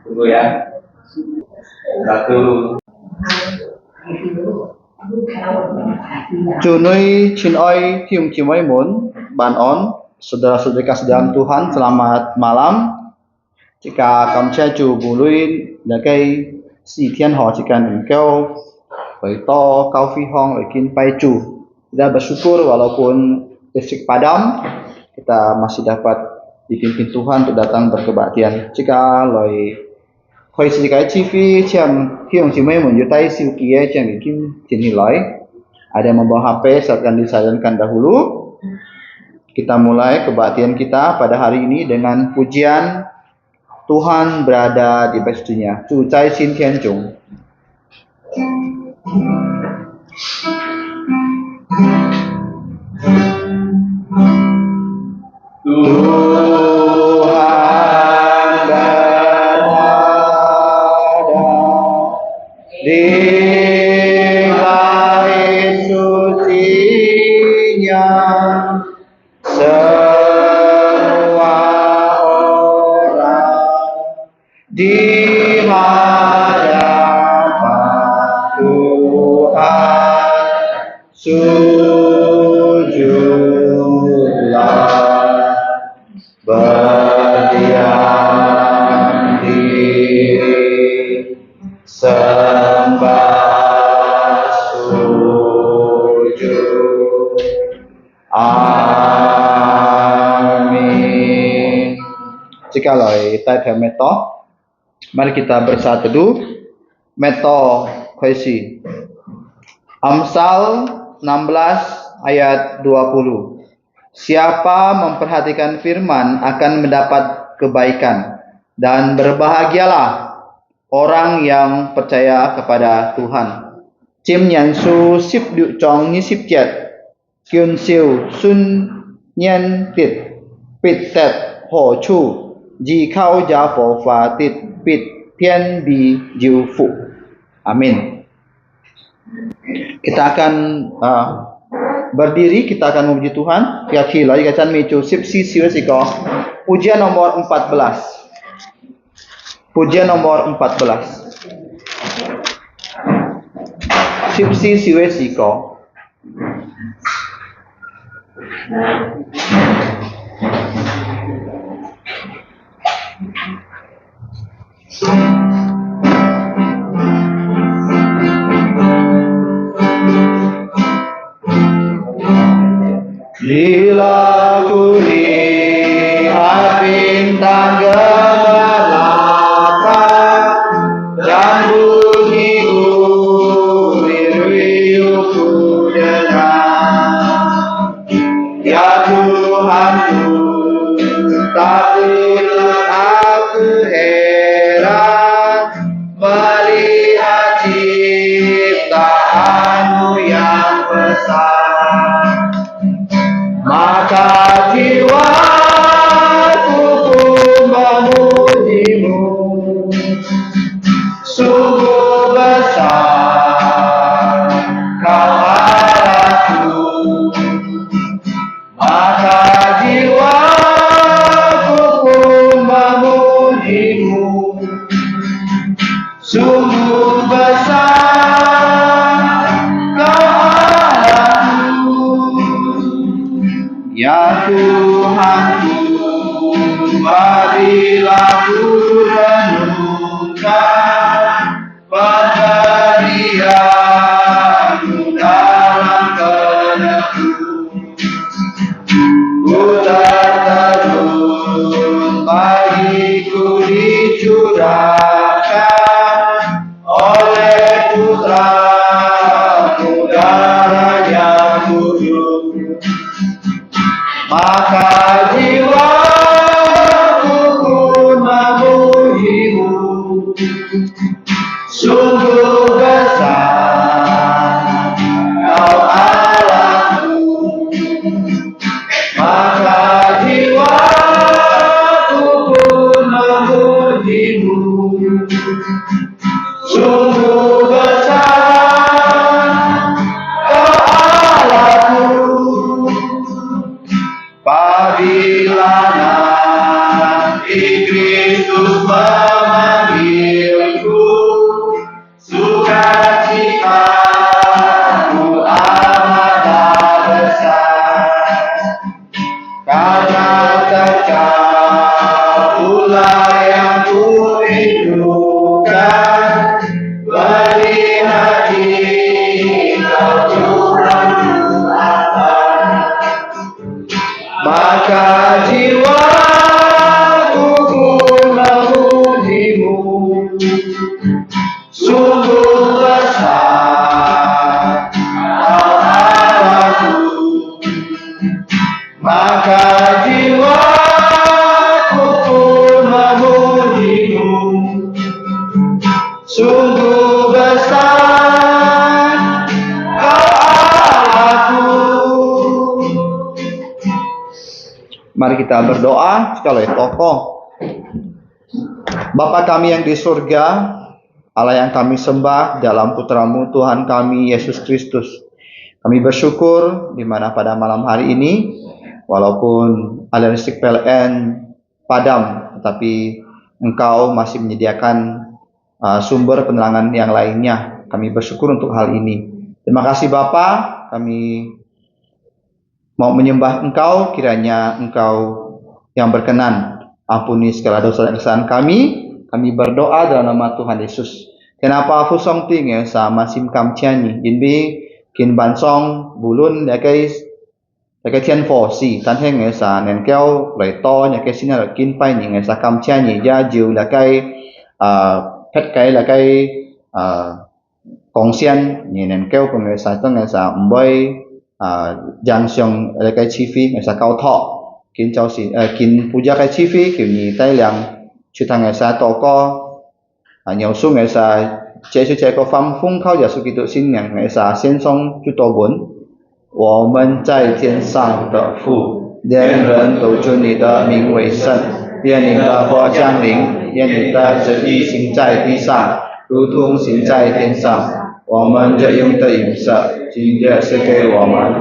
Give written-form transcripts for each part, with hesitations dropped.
Tunggu ya. Satu. Cunui Cinoi Tium Cimoi Mun Banon, saudara-saudari kasih dalam Tuhan, selamat malam. Jika kamu saya cu buluin dagai si tian ho jika engkau to kau fi hong lekin pai cu. Kita bersyukur walaupun listrik padam, kita masih dapat dipimpin Tuhan untuk datang berkebaktian. Jika loi Hoi jika CV yang hiung cimai menyertai siu kia yang bikin dinilai, ada yang membawa HP akan disayangkan dahulu. Kita mulai kebaktian kita pada hari ini dengan pujian Tuhan berada di bait sucinya. Zu Zai Xin Tian Zhong. Di bait sucinya semua orang di hadapan Tuhan sujudlah, berdiam diri, sembah sujud. Amin. Jikaloi tai phe meto, mari kita bersatu teduh meto koisi. Amsal 16 ayat 20. Siapa memperhatikan firman akan mendapat kebaikan, dan berbahagialah orang yang percaya kepada Tuhan. Chim Nyan Su Sip Liu Chong Ni Sip Jet Kyun Siu Sun Nyan Tit Pit Tet Ho Chu Ji Khao Ja Fo Fa Tit Pit Pian Bi Jiu Fu. Amin. Kita akan berdiri, kita akan memuji Tuhan. Yakin lagi kacan mecu sip si siwesiko. Pujian nomor 14. Pujian nomor 14. Sipsi siwesiko. Bila ku lihat bintang gelapan dan bunyi riuh ku dengar, ya Tuhanku, takutlah aku heran melihat ciptaanmu yang besar. Maka jiwaku pun memujimu, sungguh besar Kau Allahku. Maka jiwaku pun memujimu, sungguh besar Kau Allahku. Ya Tuhanku, marilah ku renungkan penderianmu dalam keneku. Ku tertegun bagiku dicurahkan oleh Putra-Mu darah yang kudus. Maka jiwaku pun memujimu, sungguh besar Kau Allahku. Maka jiwaku pun memujimu, sungguh besar Kau Allahku. Sungguh besar kau Allahku, maka jiwaku pun memujimu. Sungguh besar kau Allahku. Mari kita berdoa sekali tokoh. Bapa kami yang di surga, Allah yang kami sembah dalam putra-Mu Tuhan kami Yesus Kristus. Kami bersyukur di mana pada malam hari ini, walaupun aliran listrik PLN padam, tetapi Engkau masih menyediakan sumber penerangan yang lainnya. Kami bersyukur untuk hal ini. Terima kasih Bapa, kami mau menyembah Engkau, kiranya Engkau yang berkenan ampuni segala dosa dan kesalahan kami. Kami berdoa dalam nama Tuhan Yesus. Kenapa fusong ting ya sa masim kam chiani jinbi kin bansong bulun ya guys ya cái thiên phò si tan heng ya sa nen keo lai to ya cái sin là kin pai ni ya sa kam chiani ya jiu là cái phết cái là cái kong xian ni nen keo của người sa tông ya sa boy giang xiong là cái chi phí ya sa cao thọ kin chao si kin puja cái chi phí kiểu ni tai liang chư thằng ngày sa to có nhiều số ngày sa chế sư chế có phong phong khao giả sư kỳ tự xin nhàng ngày sa先送就多文我们在天上的父愿人都尊你的名为圣愿你的国降临愿你的旨意行在地上如同行在天上我们日用的饮食今日是给我们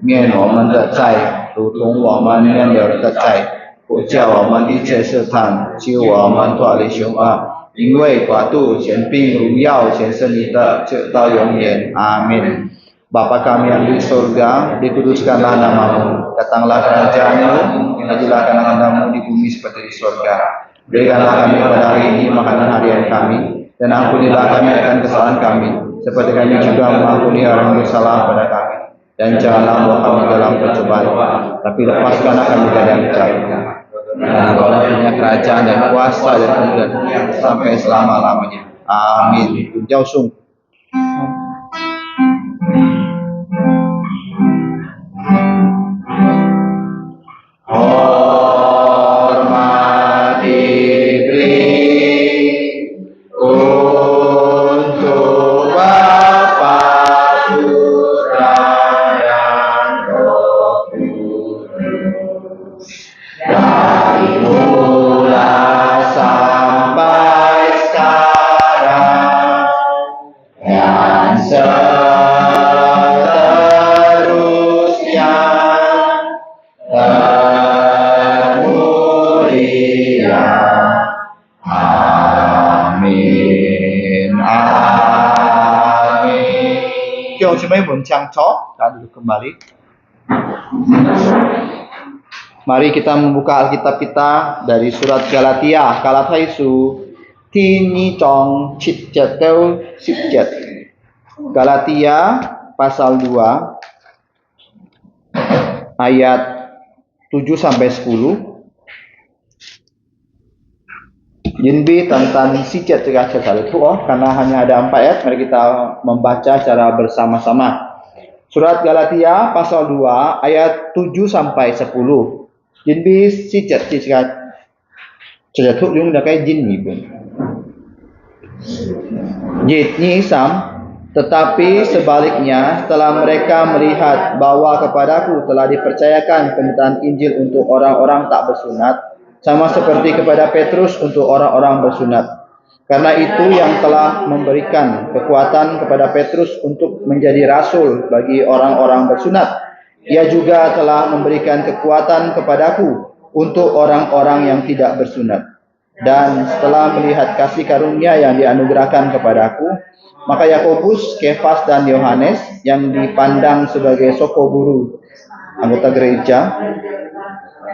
免我们的债如同我们免了的债不叫我们一切试探救我们脱离凶恶因为国度、权柄、荣耀全是你的，直到永远。Amin. Bapa kami yang di surga, dikuduskanlah namamu, datanglah kerajaanmu, jadilah kehendak-mu di bumi seperti di surga. Berikanlah kami pada hari ini makanan harian kami, dan ampunilah kami akan kesalahan kami, seperti kami juga mengampuni orang yang bersalah pada kami. Dan janganlah membawa kami dalam pencobaan, tapi lepaskanlah kami dari yang jahat. Dan Engkau punya kerajaan dan kuasa dan kemuliaan sampai selama-lamanya. Amin. Jauh sung. Hormat diberi untuk Bapa, Putra, dan Roh Kudus. Dari mula sampai sekarang dan seterusnya termulia. Amin. Amin. Kêu cho mấy buồn trang chó đã duduk kembali. Mari kita membuka Alkitab kita dari surat Galatia. Galataisu Tini Chong Chit Cheteu Sip Chet. Galatia pasal 2 ayat 7 sampai 10. Jinbi tentang sicet karena hanya ada 4 ayat, mari kita membaca secara bersama-sama. Surat Galatia pasal 2 ayat 7 sampai 10. Jinbi sicet thuk yung da cái jin ni pun. Jit ni sam, tetapi sebaliknya setelah mereka melihat bahwa kepadaku telah dipercayakan pemberitaan Injil untuk orang-orang tak bersunat, sama seperti kepada Petrus untuk orang-orang bersunat. Karena itu yang telah memberikan kekuatan kepada Petrus untuk menjadi rasul bagi orang-orang bersunat. Ia juga telah memberikan kekuatan kepadaku untuk orang-orang yang tidak bersunat. Dan setelah melihat kasih karunia yang dianugerahkan kepadaku, maka Yakobus, Kefas, dan Yohanes yang dipandang sebagai soko guru anggota gereja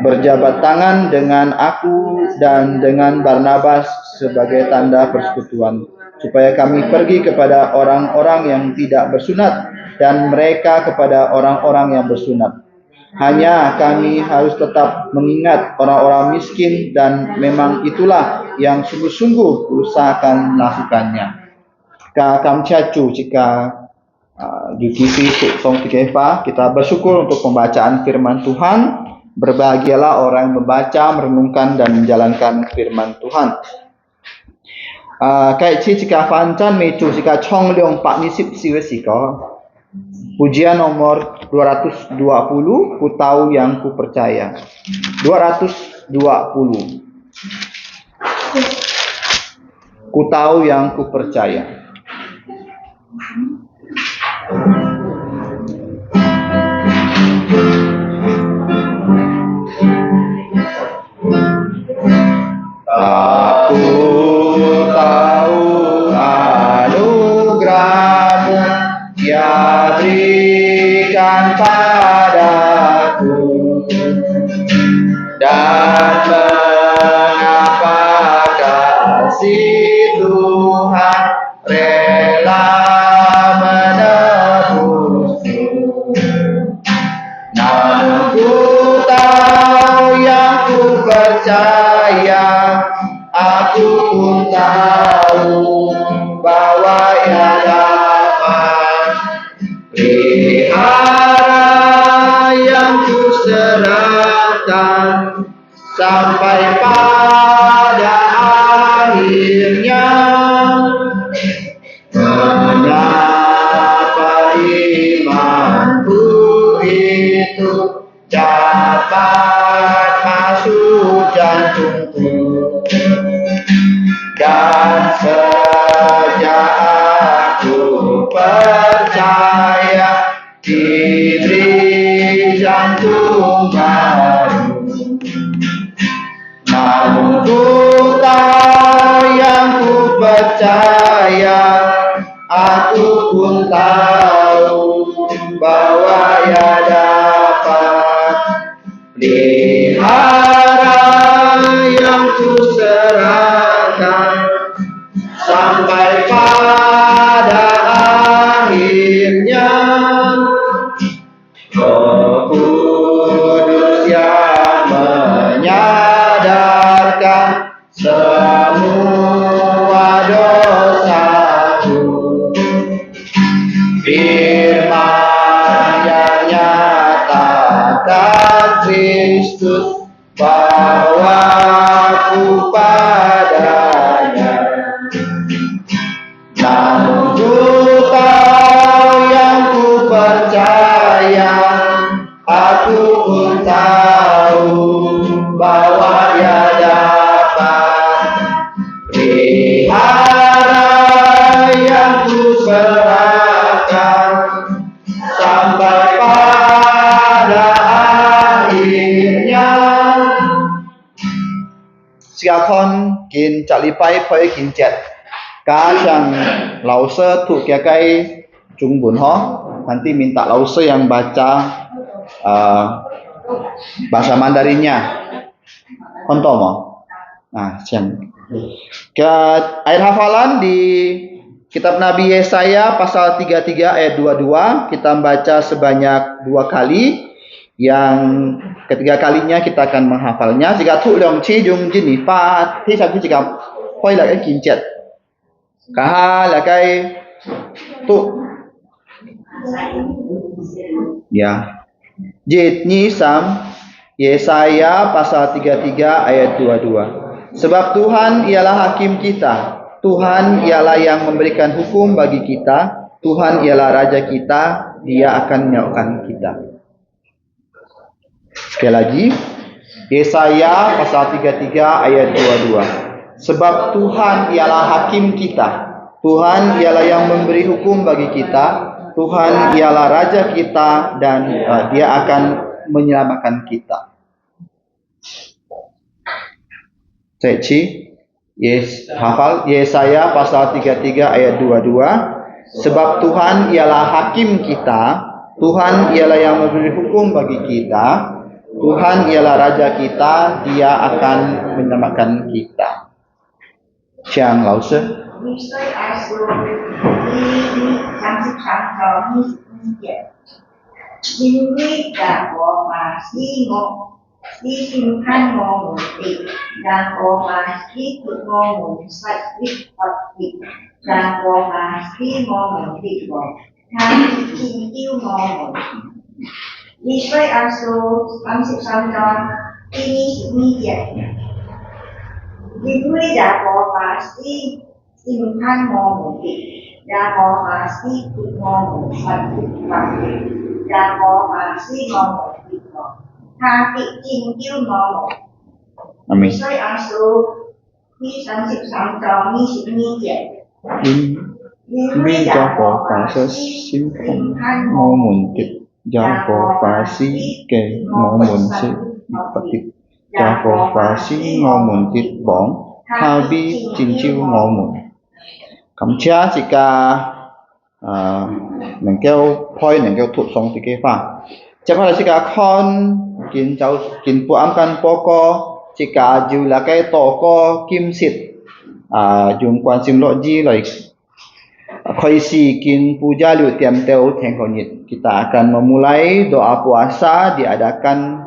berjabat tangan dengan aku dan dengan Barnabas sebagai tanda persekutuan, supaya kami pergi kepada orang-orang yang tidak bersunat dan mereka kepada orang-orang yang bersunat. Hanya kami harus tetap mengingat orang-orang miskin dan memang itulah yang sungguh-sungguh berusahakan melakukannya. Kam cacu jika UTC Song Tikefa, kita bersyukur untuk pembacaan firman Tuhan. Berbahagialah orang yang membaca, merenungkan dan menjalankan firman Tuhan. Kai chi jika fancan mecu jika Chong Leong Pak Nisip Siwesiko. Pujian nomor 220, ku tahu yang ku percaya. 220. Ku tahu yang ku percaya. Aku tahu anugerah-Mu Dia berikan padaku, dan mengapa kasih Tuhan rela menebusku. Namun ku tahu yang ku percaya, aku pun tahu bahwa Ia dapat pelihara yang ku serahkan sampai pada akhirnya. Mengapa imanku itu dapat masuk jantungku, dan sejak aku percaya diberi jantung baru. Namun ku tahu yang ku percaya, aku pun tahu bahwa Ia dapat pelihara yang ku serahkan sampai pada akhirnya. Roh Kudus yang menyadarkan semua dosaku, firman yang nyatakan Kristus bahwa aku padanya. Namun ku tahu yang ku percaya, aku pun tahu bahwa Ia dapat pelihara yang ku serahkan sampai pada akhirnya. Siapkan kin calipai poi kin chat. Cá yang lause thuộc kia kai Trung Bun Ho. Nanti minta lause yang baca bahasa Mandarinnya. Konto mo. Nah, siang. Ayat hafalan di kitab Nabi Yesaya pasal 33 ayat 22 kita baca sebanyak 2 kali. Yang ketiga kalinya kita akan menghafalnya. Jika tu leong chi jung jini fa thi satu jika hoi là cái kim chat. Cả hai là cái tu. Ya. Jid Nyi Sam Yesaya pasal 33 ayat 22. Sebab Tuhan ialah hakim kita. Tuhan ialah yang memberikan hukum bagi kita. Tuhan ialah raja kita. Dia akan menyelamatkan kita. Sekali lagi. Yesaya pasal 33 ayat 22. Sebab Tuhan ialah hakim kita. Tuhan ialah yang memberi hukum bagi kita. Tuhan ialah raja kita dan Dia akan menyelamatkan kita. Ceci, hafal Yesaya pasal 33 ayat 22. Sebab Tuhan ialah hakim kita. Tuhan ialah yang memberi hukum bagi kita. Tuhan ialah raja kita. Dia akan menyelamatkan kita. Siang Lause. 你虽爱说你常是常到你眼，因为在我把心我，你心看我目的。Đàn bò mà khi thịt ngon mụn sạch vịt hoặc thịt. Đàn bò mà khi ngon mụn thịt bò. Tháng chim kêu ngon mụn. Vì vậy also 33 John ini dia. Dibui đàn bò pasti simpan ngon mụn thịt. Đàn bò pasti thịt ngon mụn sạch vịt hoặc thịt. Đàn bò pasti ngon mụn thịt bò. Tháng chim kêu ngon mụn. Amin. Saya asuh di 33 tahun ini je. Vì cho phó phá sơ sinh phong ngô mùn tịch do phó phá sĩ kề ngô mùn sĩ phật tịch cho phó phá sĩ ngô mùn tịch bóng tha bi trình chiêu ngô mùn cắm cha chỉ cả nâng kêu phôi nâng kêu thuộc song thì cái pha chắc là chỉ cả con kiến cháu kiến phụ âm căn bó co chỉ cả dù là cái tổ co kim xịt dùng quan sim lộ gì rồi khoi si kin puja liu tiam teo theng konyit kita akan memulai doa puasa diadakan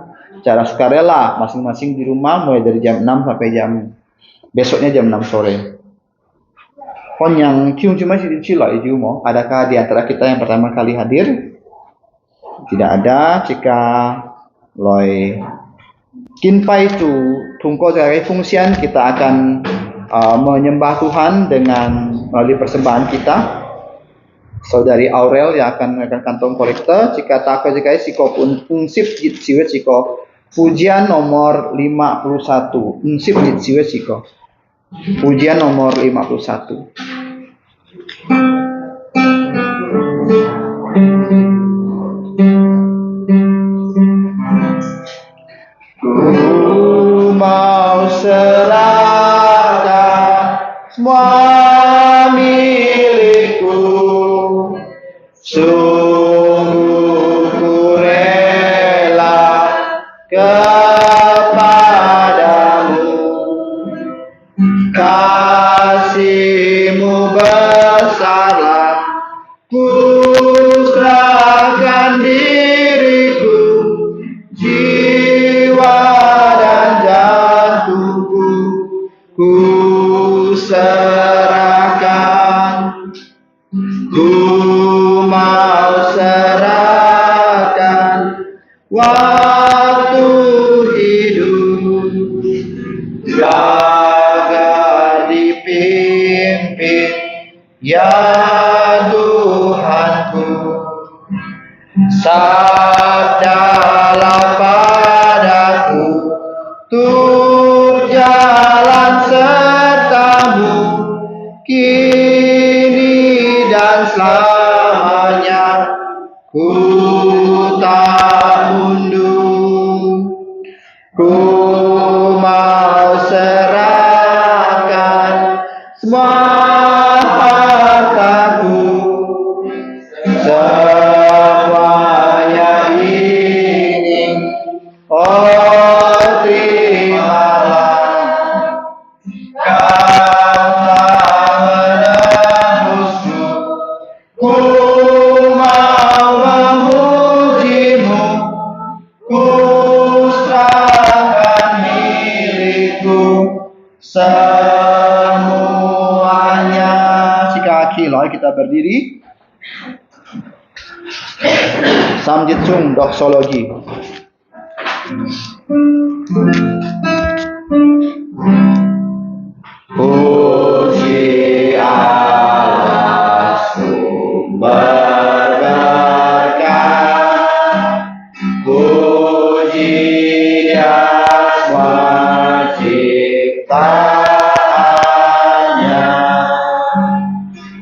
secara sukarela masing-masing di rumah mulai dari jam 6 sampai besoknya jam 6 sore. Kon yang kiung cuma si lo itu mau adakah di antara kita yang pertama kali hadir? Tidak ada. Jika loi kinpai itu tungko dari fungsian kita akan menyembah Tuhan dengan melalui persembahan kita. Saudari Aurel yang akan menggunakan kantong kolektor. Jika tak jika siko pun ungsip jit siwe siko pujian nomor 51. Ungsip jit siwe siko pujian nomor 51. Ku mau serahkan semua milikku, sungguh ku rela kepadamu, kasih-Mu besarlah, ku serahkan diriku, jiwa dan jantungku, ku serahkan, ku mau serahkan waktu hidup, jaga dipimpin ya Tuhanku, sabdalah padaku untuk jalan sertamu kini dan selamanya, ku tak mundur, ku mau serahkan semua hartaku, semuanya ini oh terimalah, karena menebusku, ku mau memuji-Mu, ku serahkan diriku semuanya. Kaki loh kita berdiri. Samjitsung doksologi. Puji Allah sumber berkat, puji Dia semua ciptaannya,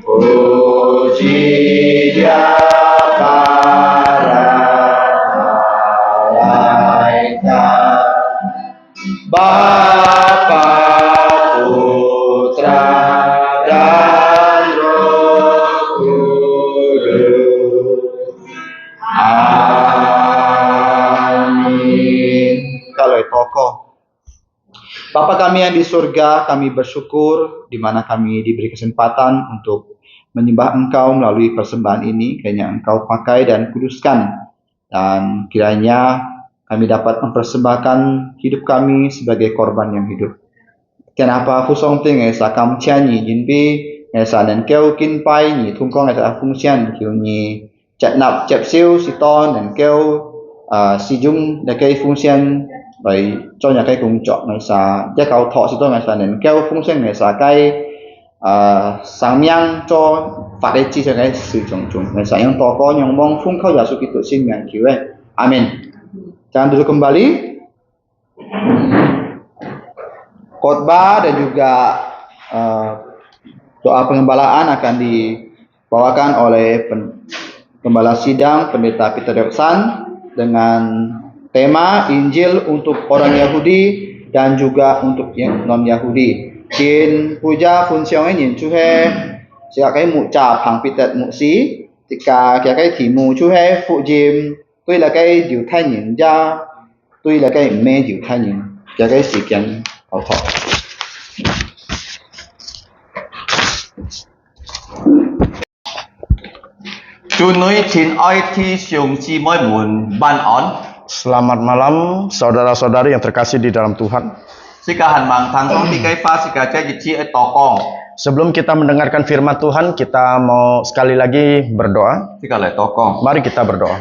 puji Dia para malaikat, Bapa, Putra, dan Roh Kudus. Amin. Kalau tokoh Bapa kami yang di surga, kami bersyukur di mana kami diberi kesempatan untuk menyembah Engkau melalui persembahan ini. Kiranya Engkau pakai dan kuduskan, dan kiranya kami dapat mempersembahkan hidup kami sebagai korban yang hidup. Kenapa Fusong Ting Esa Kam Chia Ni Jinpi Esa Nen Keo Kin Pai Ni Tung Kong Esa Fung Xian Kiu Ni Chat Nap Chep Siu Si Ton Nen Keo Si Jung Để Cây Fung Xian Bởi cho nhà cây cùng chọn ngày xà Giác Cao Thọ Si Ton Ngày xà Nen Keo Fung Xian Ngày xà cây Sang Miang cho Phạt Đế Chi Cho cái sự trồng trùng Ngày xà yang to có Nyong Mong Fung Khao Yesus Kristus Xin Miang Kiu Amin. Jangan duduk kembali. Khotbah dan juga doa pengembalaan akan dibawakan oleh Gembala Sidang Pendeta Peter Deksan dengan tema Injil untuk orang Yahudi dan juga untuk yang non-Yahudi. Kin puja fun siang ini chuhe jika kai mu cha phang Peter mu si jika kai thi mu chuhe phụ jim tuy là cái điều thay nhìn ra tuy là cái mê điều thay nhìn cho cái sự kiện hậu thọ. Chúa nói xin ơi thi siung chi mỗi mun ban on. Selamat malam saudara-saudari yang terkasih di dalam Tuhan. Sika han mang thang tong ti kai fa sika cha ji chi ai to kong. Sebelum kita mendengarkan firman Tuhan, kita mau sekali lagi berdoa. Sika lai to kong. Mari kita berdoa.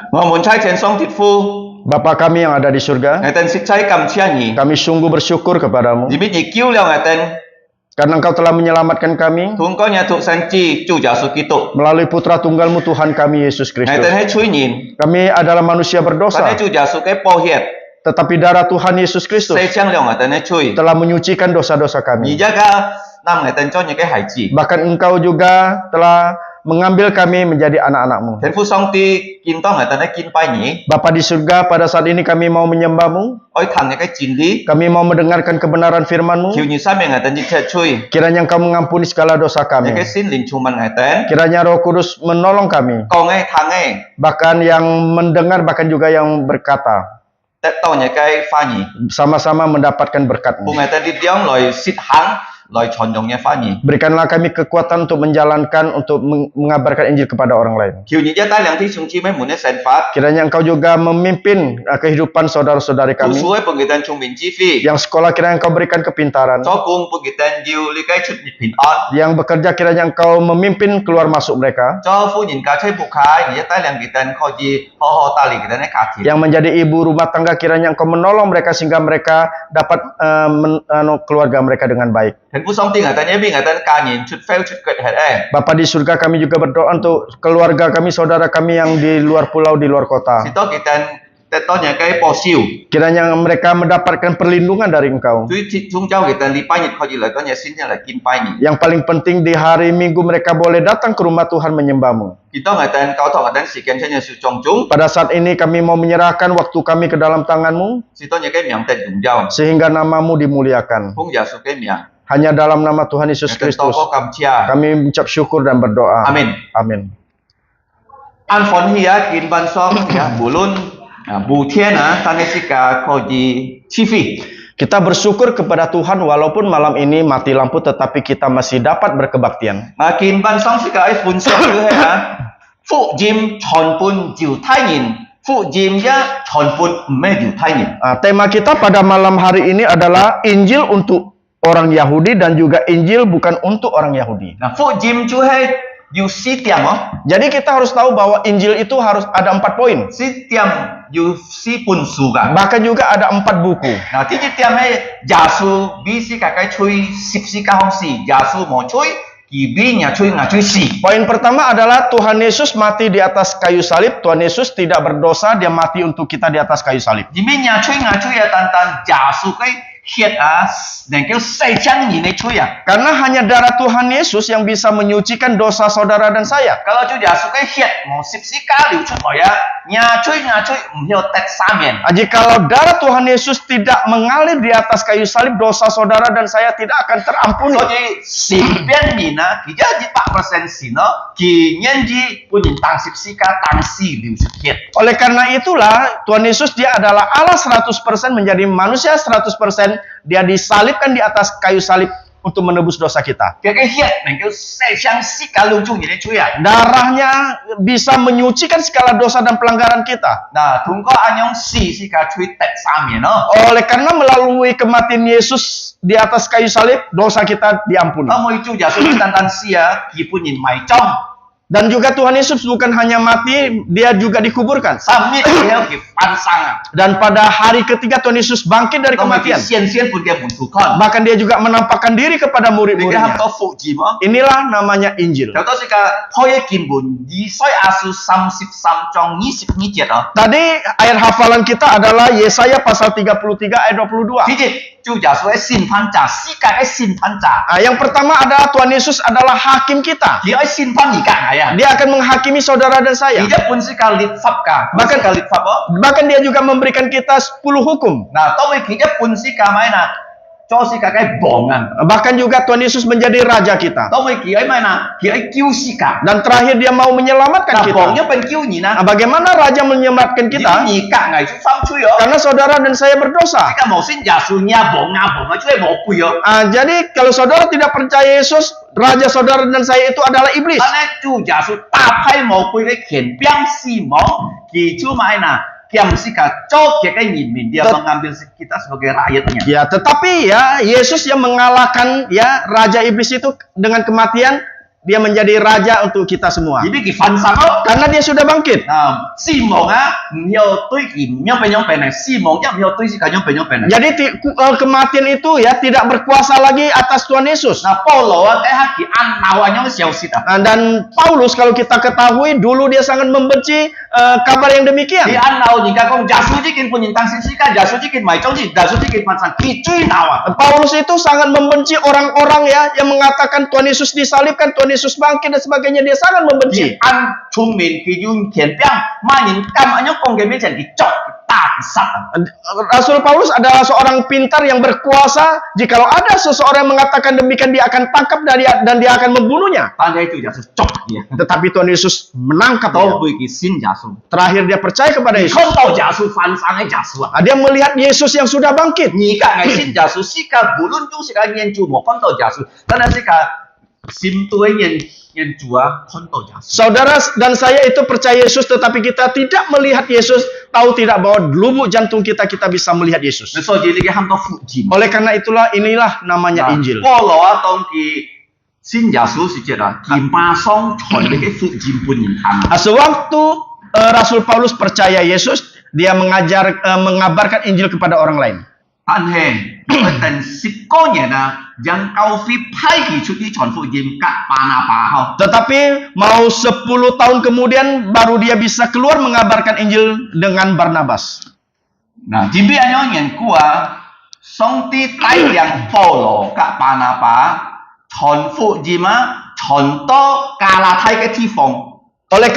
Ngo mun chai chen song tit fu. Bapa kami yang ada di surga, Ngai ten sik chai kam chia ni. kami sungguh bersyukur kepadamu Ji mi ji kiu liao ngai ten. karena Engkau telah menyelamatkan kami Thung ko nya thuk san chi chu ja su ki tu. melalui putra tunggalmu Tuhan kami Yesus Ngai ten Kristus. hai chui nin. Kami adalah manusia Pan berdosa, hai chu ja su kai po hiet. tetapi darah Tuhan Yesus Kristus Sai chang liao ngai ten hai chui. telah menyucikan dosa-dosa Ni kami. ja ga nam ngai ten cho nya kai hai chi. Bahkan Engkau juga telah mengambil kami menjadi anak-anak-Mu. Ten fu song ti kin tong ngai ten hai kin pai ni. Bapa di surga, pada saat ini kami mau menyembah-Mu, Oi thang nya kai chin li. kami mau mendengarkan kebenaran firman-Mu. Kiu ni sa me ngai ten ji che chui. Kiranya Engkau mengampuni segala dosa Nya kami. kai sin lin chu man ngai ten. Kiranya Roh Kudus menolong kami, Ko ngai thang ngai. bahkan yang mendengar, bahkan juga yang berkata, Tet tau nya kai fa ni. sama-sama mendapatkan Pu berkat-Mu. ngai ten di tiong loi sit hang loi chon jong nya fa ni. Berikanlah kami kekuatan untuk menjalankan, untuk mengabarkan Injil kepada orang lain. Kiu ni ja ta liang ti chung chi mai mun ne sen fat. Kiranya Engkau juga memimpin kehidupan saudara-saudari Tu kami. suai pengitan chung min chi fi. Yang sekolah kiranya Engkau berikan kepintaran. Cho kung pengitan jiu li kai chut ni pin on. Yang bekerja kiranya Engkau memimpin keluar masuk mereka. Cho phu nhìn ka chai bu khai ni ja ta liang kitan kho ji ho ho ta li kitan ne ka thi. Yang menjadi ibu rumah tangga kiranya Engkau menolong mereka sehingga mereka dapat keluarga mereka dengan baik. Ten pu song ti ngai tan ye bi ngai tan ka nhìn chut fail chut ket het Bapa di surga, kami juga berdoa untuk keluarga kami, saudara kami yang di luar pulau, di luar Si kota. to kitan tet to nya kai po siu. Kiranya mereka mendapatkan perlindungan dari Engkau. Tu ti chung chau kitan li pai ni kho ji la to nya sin nya la kin pai ni. Yang paling penting di hari Minggu mereka boleh datang ke rumah Tuhan menyembah-Mu. Kita ngai tan kau thong ngai tan si ken chen nya su chong chung. Pada saat ini kami mau menyerahkan waktu kami ke dalam tangan-Mu, Si to nya kai miang tet dung jau. sehingga nama-Mu dimuliakan. Pung ja su kai miang. Hanya dalam nama Tuhan Yesus Ngai tan to Kristus ko kam chia. kami mengucap syukur dan berdoa. Amin. Amin. An phon hia kin ban song ya bulun bu thiên tane sika kho ji chi fi. Kita bersyukur kepada Tuhan walaupun malam ini mati lampu, tetapi kita masih dapat berkebaktian. Ma kin ban song sika ai pun song ke ha. Phụ jim chon pun jiu thai nin. Phụ jim ya chon pun me jiu thai nin. Tema kita pada malam hari ini adalah Injil untuk orang Yahudi dan juga Injil bukan untuk orang Yahudi. Na phụ jim chu hai jiu si tiam oh. Jadi kita harus tahu bahwa Injil itu harus ada 4 poin. Si tiam jiu si pun su ga. Bahkan juga ada 4 buku. Na ti ji tiam hai ja su bi si ka kai chui sip si ka hong si. Ja su mo chui ki bi nya chui nga chui si. Poin pertama adalah Tuhan Yesus mati di atas kayu salib. Tuhan Yesus tidak berdosa, dia mati untuk kita di atas kayu salib. Ji mi nya chui nga chui ya tan tan ja su kai hiet dan kêu sai chang ni ne chui ya. Karena hanya darah Tuhan Yesus yang bisa menyucikan dosa saudara dan saya. Kalau chu ja su kai hiet mo sip si ka liu chu mo ya. Nya chui nga chui myo tet sa mien. Jikalau darah Tuhan Yesus tidak mengalir di atas kayu salib, dosa saudara dan saya tidak akan terampuni. So ji si bian ni na ki ja ji 8% si no ki nyen ji pun yin tang sip si ka tang si liu chu hiet. Oleh karena itulah Tuhan Yesus dia adalah Allah 100% menjadi manusia 100%. Dia disalibkan di atas kayu salib untuk menebus dosa kita. Cái hiện này cái xe sang xí cả lung chung như thế chui à. Darahnya bisa menyucikan segala dosa dan pelanggaran kita. Nah, thùng có anh nhong xí cả chui tẹt xa miền nó. Oleh karena melalui kematian Yesus di atas kayu salib, dosa kita diampuni. Nó mới chui giả sử tan tan xí à, kỳ pun nhìn mày trong. Dan juga Tuhan Yesus bukan hanya mati, dia juga dikuburkan. Samit theo kỳ pan sang à. Dan pada hari ketiga Tuhan Yesus bangkit dari Nó mới kỳ kematian. xiên pun dia butuh con. Bahkan dia juga menampakkan diri kepada Thì cái ham murid-muridnya. có phụ gì mà. Inilah namanya Injil. Theo đó xí cả thôi kim bun di soi asu sam sip sam trong nhí sip nhí chết đó. Tadi ayat hafalan kita adalah Yesaya pasal 33 ayat 22. Thì gì? Chú giả sử xin phán trả, xí cả cái xin phán trả. Yang pertama adalah Tuhan Yesus adalah hakim kita. Thì ấy xin phán gì cả này à? Dia akan menghakimi saudara dan saya. Thì dia pun xí cả liệt pháp cả. Bahkan Cả liệt pháp đó. Bahkan dia juga memberikan kita 10 hukum. Nah, tao mới kia pun xí cả mai nè. Cho xí cả cái bongan. Bahkan juga Tuhan Yesus menjadi raja kita. Tao mới kia ấy mai nè, kia ấy kêu xí cả. Dan terakhir dia mau menyelamatkan Nah, kita. bongnya pen kêu nhỉ nè. Bagaimana raja menyelamatkan Kita kita? nhỉ cả ngày chú phán chui đó. Karena saudara dan saya berdosa. Kita mau xin giả sử nhà bong chui mau chui đó. Jadi kalau saudara tidak percaya Yesus, raja saudara dan saya itu adalah iblis. Anh ấy chú giả sử ta phải mau chui cái khiển biang xí mong. Thì chú mai nè. Kiam xí cả cho cái nhìn mình dia mengambil kita sebagai rakyatnya. Ya, tetapi ya Yesus yang mengalahkan ya raja iblis itu dengan kematian, dia menjadi raja untuk kita semua. Jadi ki fan sang đó. Karena dia sudah bangkit. Nah, Simon á, nhiều tôi ki nyong pe này, Simon chắc nhiều tôi xí cả nyong pe này. Jadi kematian itu ya tidak berkuasa lagi atas Tuhan Yesus. Nah, Paulo á cái haki an nào anh nyong siêu xí ta. Dan Paulus kalau kita ketahui dulu dia sangat membenci kabar yang Thì demikian. an nào nhìn cả công giả sử chỉ kinh pun nhìn tăng xí cả giả sử chỉ kinh mày trong gì giả sử chỉ kinh fan sang ki chui nào à. Paulus itu sangat membenci orang-orang ya yang mengatakan Tuhan Yesus disalibkan, Tuhan Yesus bangkit dan sebagainya. Dia sangat Thì membenci. an trung mình ki yun khiển biang mai nhìn cam anh nhong công cái bên chân ki chọc ta ki sat. Rasul Paulus adalah seorang pintar yang berkuasa. Jikalau ada seseorang yang mengatakan demikian, dia akan tangkap dan dia akan membunuhnya. Tan đây chú giả sử chọc dia. Tetapi Tuhan Yesus menangkap dia. Tao bui ki xin giả sử. Terakhir dia percaya kepada Yesus. Không tao giả sử fan sang cái giả sử à. Dia melihat Yesus yang sudah bangkit. Nhị cả ngày xin giả sử xí cả bù luôn chú xí cả nhiên chú một phân tàu giả sử. Tan đây xí cả sim tuai nhiên chúa phân tàu giả sử. Saudara dan saya itu percaya Yesus, tetapi kita tidak melihat Yesus, tahu tidak bahwa lubuk jantung kita bisa melihat Yesus. Nên so với cái ham tao phụ chìm. Oleh karena inilah namanya Injil. Paulo á tông ki xin giả sử xí chết à. Kim ba song chọn cái phụ chìm pun nhìn tham. Sewaktu Rasul Paulus percaya Yesus, dia mengabarkan Injil kepada orang lain. Tan hèn, ở tận 10 cô nhỉ nè, yang cao phi phai kỳ chút đi chọn phụ chìm cả Barnabas không. Tetapi mau 10 tahun kemudian baru dia bisa keluar mengabarkan Injil dengan Barnabas. Nah, chỉ biết anh nhớ nhận của song ti tay yang Paulo cả Barnabas chọn phụ chìm á, chọn to Galatia cái thi phòng. Oleh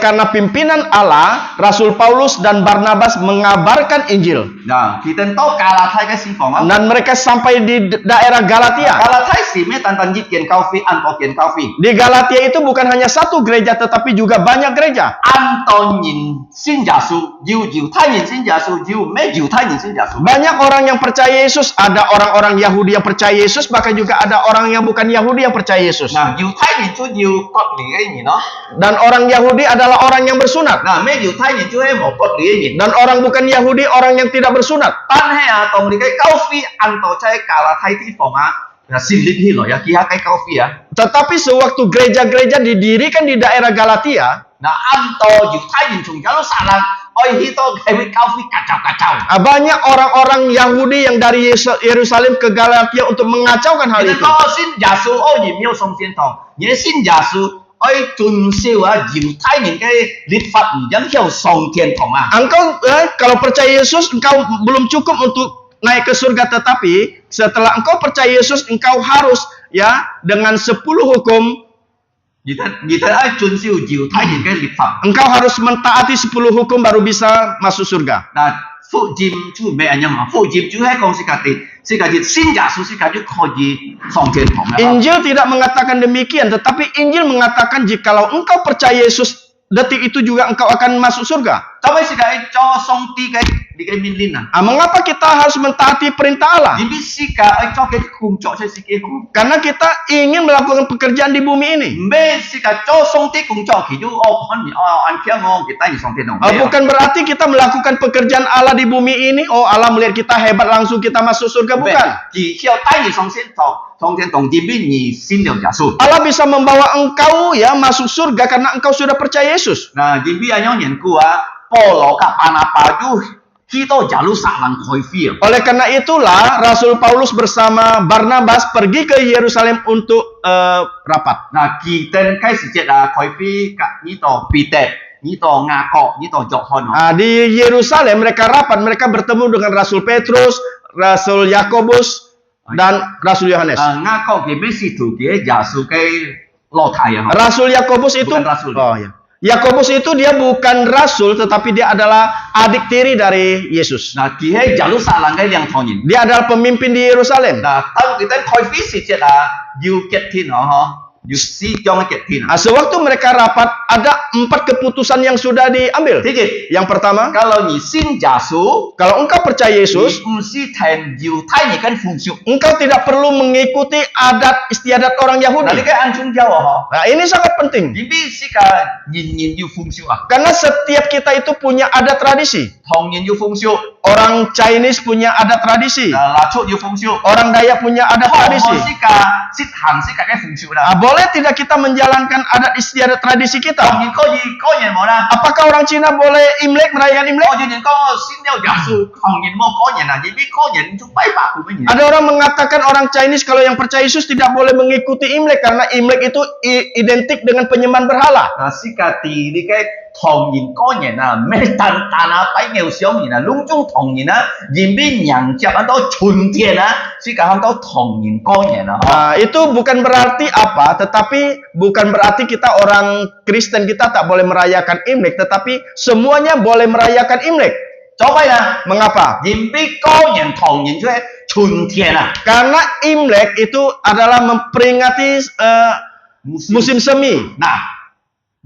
karena pimpinan Allah, Rasul Paulus dan Barnabas mengabarkan Injil. Nah, kita tahu Galatia cái thi phòng á. Dan mereka sampai di daerah Galatia. Galatia sih me tantan jit kian kaufi anto kian kaufi. Di Galatia itu bukan hanya satu gereja, tetapi juga banyak gereja. Anto nhìn xin giả sử, diu thay nhìn xin giả sử, diu me diu thay nhìn xin giả sử. Banyak orang yang percaya Yesus, ada orang-orang Yahudi yang percaya Yesus, bahkan juga ada orang yang bukan Yahudi yang percaya Yesus. Nah, diu thay nhìn chú diu cốt lý ấy nhìn nó. Dan orang Yahudi adalah orang yang bersunat. Nah, me diu thay nhìn chú ấy một cốt lý ấy nhìn. Dan orang bukan Yahudi orang yang tidak bersunat. Tan hay à tông lý cái kaufi anto chay Galatia thi phòng á. Nah, xin lít hi lo ya kia cái kaufi á. Tetapi sewaktu gereja-gereja didirikan di daerah Galatia, Nah, anto diu thay nhìn chung jalu salah. Oi hito kayak kaufi kacau-kacau. banyak orang-orang Yahudi yang dari Yerusalem ke Galatia untuk mengacaukan hal Kita itu. tahu sin giả sử ôi nhìn miêu song thiên thong. Nhớ xin giả sử ôi tuân siêu á diu thay nhìn cái lít pháp nhìn giống theo song thiên thong à. Engkau kalau percaya Yesus, engkau belum cukup untuk naik ke surga, tetapi setelah engkau percaya Yesus, engkau harus ya dengan 10 hukum, Như thế ai tuân siêu diu thay nhìn cái lít pháp. engkau harus mentaati 10 hukum baru bisa masuk surga. Nah, phụ chim chú mẹ anh em mà phụ chim chú hay không xí cả thì xin giả sử xí cả chú khó gì song thiên thong à. Injil tidak mengatakan demikian, tetapi Injil mengatakan jikalau engkau percaya Yesus, detik itu juga engkau akan masuk surga. cho mấy sự cái cho song ti cái đi cái min lin à Mengapa kita harus mentaati perintah Allah? jadi si cái cho cái khung cho si cái khung Karena kita ingin melakukan pekerjaan di bumi ini. mấy si cái cho song ti khung cho thì chú anh kia ngon kita ni song ti nong Bukan berarti kita melakukan pekerjaan Allah di bumi ini, oh Allah melihat kita hebat langsung kita masuk surga, bukan. chỉ theo tay ni song thiên đồng chỉ biết ni xin được giả sử Allah bisa membawa engkau ya masuk surga karena engkau sudah percaya Yesus. nah chỉ biết anh nhận của Paulo các panapa chú khi tôi giả lu sạc lang khôi phi Oleh karena itulah Rasul Paulus bersama Barnabas pergi ke Yerusalem untuk rapat. nah kỳ tên cái sự kiện là khôi phi cả như tổ Peter như tổ Nga cọ như tổ Johann Di Yerusalem mereka rapat, mereka bertemu dengan Rasul Petrus, Rasul Yakobus, dan Rasul Yohanes. Nga cọ cái mấy sĩ thủ cái giả sử cái lò thầy à Rasul Yakobus itu, Bukan Rasul. oh ya, Yakobus itu dia bukan rasul, tetapi dia adalah adik tiri dari Yesus. nah kỳ hay giả lu sạc lang cái liang thọ nhìn Dia adalah pemimpin di Yerusalem. nah tao cái tên khôi phi sự kiện là yêu kết thiên họ yêu si cho cái kết thiên Sewaktu mereka rapat, ada 4 keputusan yang sudah diambil. thế gì Yang pertama, kalau nhị xin giả sử kalau engkau percaya Yesus, si thành yêu thay nhị cái phụng sự engkau tidak perlu mengikuti adat istiadat orang nah Yahudi. cái ăn chung giao à họ Nah, ini sangat penting. chỉ biết si cả nhìn yêu phụng sự à Karena setiap kita itu punya adat tradisi. thong nhìn yêu phụng sự Orang Chinese punya adat tradisi. là chốt yêu phụng sự Orang Dayak punya adat thong tradisi. si cả sit hành si cả cái phụng sự là Boleh tidak kita menjalankan adat istiadat tradisi thong kita? nhìn có nhìn mà ra Apakah orang Cina boleh Imlek, merayakan Imlek? có nhìn có xin giao giả sử thong nhìn mà có nhìn là chỉ biết có nhìn chúng bay bạc của mấy nhìn Ada orang mengatakan orang Chinese kalau yang percaya Yesus tidak boleh mengikuti Imlek karena Imlek itu identik dengan penyembahan berhala. là si cả tì đi cái thong nhìn có nhìn là mấy tan tan á bay nghèo xíu nhìn là lung chung thong nhìn á nhìn biết nhận chấp anh đó chuẩn tiền á si cả anh đó thong nhìn có nhìn á Itu bukan berarti apa, tetapi bukan berarti kita orang Kristen kita tak boleh merayakan Imlek, tetapi semuanya boleh merayakan Imlek. cho bay nè Mengapa? nhìn biết có nhìn thong nhìn cho chuẩn tiền à Karena Imlek itu adalah memperingati musim semi. nah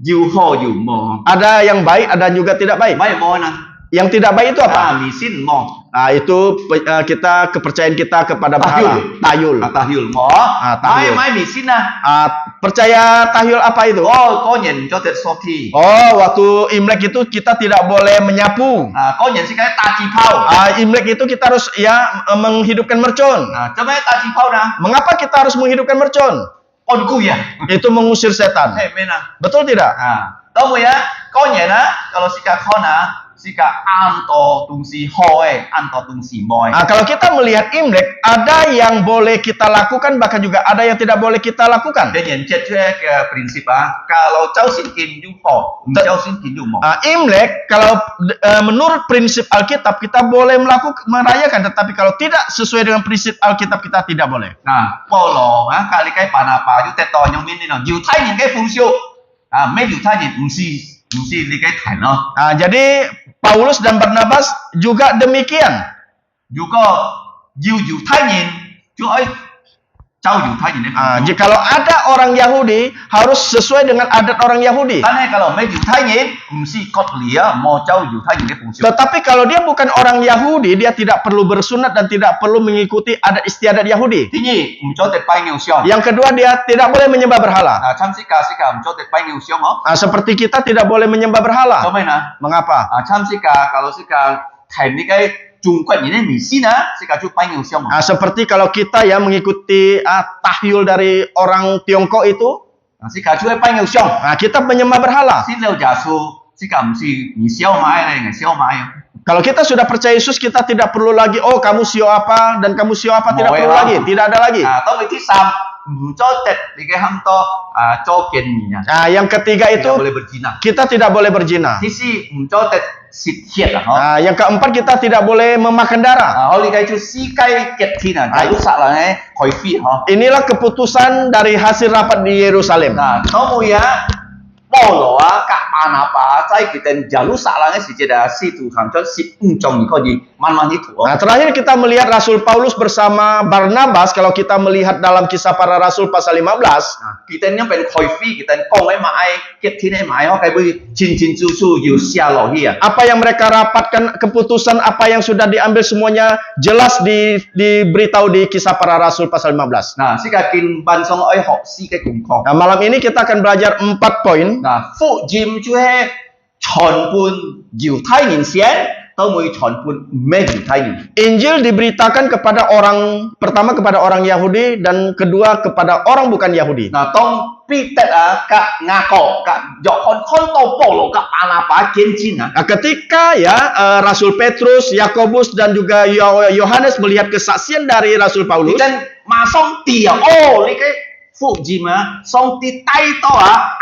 dù ho dù mò Ada yang baik, ada juga tidak baik. mấy mò nè Yang tidak baik itu apa? mì xin mò Itu kita kepercayaan kita kepada berhala. Tahyul. tahyul mò tahyul. mấy mì xin nè Percaya tahyul apa itu? có nhìn cho tết so thi Waktu Imlek itu kita tidak boleh menyapu. có nhìn si cái ta chi phao Imlek itu kita harus ya menghidupkan mercon. cho mấy ta chi phao nè Mengapa kita harus menghidupkan mercon? con cu ya Itu mengusir setan. thế bên nè Betul tidak? đó mới á có nhìn á kalau si cái con nè si cái ăn to tung si ho ăn to tung si boy Kalau kita melihat Imlek, ada yang boleh kita lakukan, bahkan juga ada yang tidak boleh kita lakukan. để nhìn chết cái prinsip á kalau cháu xin kim dung ho cháu xin kim dung mò Imlek, kalau menurut prinsip Alkitab kita boleh merayakan, tetapi kalau tidak sesuai dengan prinsip Alkitab kita tidak boleh. nah Paulo á kali cái bà nào bà chú tết to nhau miên đi nào dù thay nhìn cái phụng sự mấy dù thay nhìn không si đi cái thành nó Jadi Paulus dan Barnabas juga demikian. dù có dù thay nhìn chú ấy cháu dù thay nhìn đấy Jikalau ada orang Yahudi harus sesuai dengan adat orang Yahudi. Karena kalau mấy dù thay nhìn không si cốt lìa mò cháu dù thay nhìn cái phụng sự Tetapi kalau dia bukan orang Yahudi, dia tidak perlu bersunat dan tidak perlu mengikuti adat istiadat Yahudi. thứ nhì không cho tết bay nghèo xiong Yang kedua, dia tidak boleh menyembah berhala. chăm si cả không cho tết bay nghèo xiong hả Seperti kita tidak boleh menyembah berhala. cho mấy nè Mengapa? chăm si cả kalau si cả thành đi cái trung quanh nhìn mì xin á si cả chú bay nghèo xiong Seperti kalau kita ya mengikuti tahyul dari orang Tiongkok itu, si cả chú ấy bay nghèo xiong kita menyembah berhala. xin leo giả su si cả không si nghỉ xiao mai này ngày xiao mai Kalau kita sudah percaya Yesus, kita tidak perlu lagi, oh kamu sio apa dan kamu sio apa, tidak Boleh perlu lah. lagi, tidak ada lagi. tao mới thích sam cho tết đi cái ham to cho kiền nhỉ Yang ketiga tidak itu boleh berzina kita tidak boleh berzina. thứ si cho tết xịt hiệt là hả Yang keempat kita tidak boleh memakan darah. Oli cái chú si cái kiệt thi là cái lúc xạ là nghe khỏi phi hả Inilah keputusan dari hasil rapat di Yerusalem. nah nó mùi á Paulo kak Barnabas在kita jalur salangnya si jeda si Tuhan John si unjong ni kau di man itu. Nah, terakhir kita melihat Rasul Paulus bersama Barnabas. Kalau kita melihat dalam Kisah Para Rasul pasal 15, kita ni pen koi fi kita kong mai ket tin mai ho kai bui chin chin su su yu xia lo hi. apa yang mereka rapatkan, keputusan apa yang sudah diambil semuanya jelas diberitahu di Kisah Para Rasul pasal 15. Nah, si kin ban song oi ho si kai kum kong. Nah, malam ini kita akan belajar 4 poin. Nah, phụ Jim chú he chọn pun Dieu Thái Nhìn Xian, tao mới chọn pun mê Dieu Thái Nhìn. Injil diberitakan kepada orang, pertama kepada orang Yahudi dan kedua kepada orang bukan Yahudi. Nah, tong Peter kak ngako kak jok kon tau Paulo kak Barnabas kian Jin Nah, ketika Rasul Petrus, Yakobus dan juga Yohanes melihat kesaksian dari Rasul Paulus, dan masong dia oh ni cái phụ Jim song ti tay to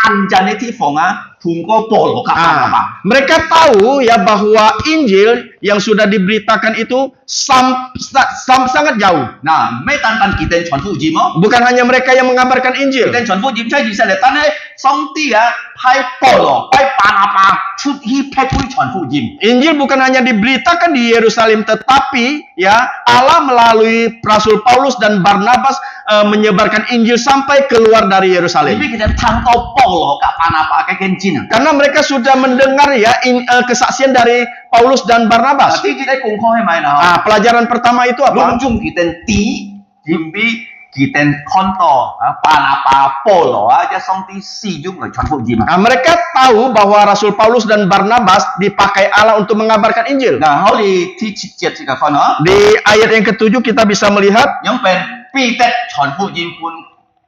anjane ti phong tunggu Paulo kak Barnabas. mereka tahu ya bahwa Injil yang sudah diberitakan itu sangat jauh. Nah, mấy tan kita chọn phụ Jim Bukan hanya mereka yang mengabarkan Injil. kita chọn phụ Jim sai gì sai le tan song ti phai Paulo phai Barnabas chút hi phai kui chọn phụ Jim. Injil bukan hanya diberitakan di Yerusalem, tetapi ya Allah melalui Rasul Paulus dan Barnabas menyebarkan Injil sampai keluar dari Yerusalem. Jadi kita tangkap Paulo kak Barnabas kayak Jin. Karena mereka sudah mendengar ya kesaksian dari Paulus dan Barnabas. Nanti kita kongkong mai nah. Pelajaran pertama itu apa? Lunjung kita ti jimbi kita konto Barnabas Paulo aja song ti si jung ngai chọn phụ Jim. Mereka tahu bahwa Rasul Paulus dan Barnabas dipakai Allah untuk mengabarkan Injil. Nah, hau di ti cicet si kafan Di ayat yang ke-7 kita bisa melihat yang pen Peter chọn phụ Jim pun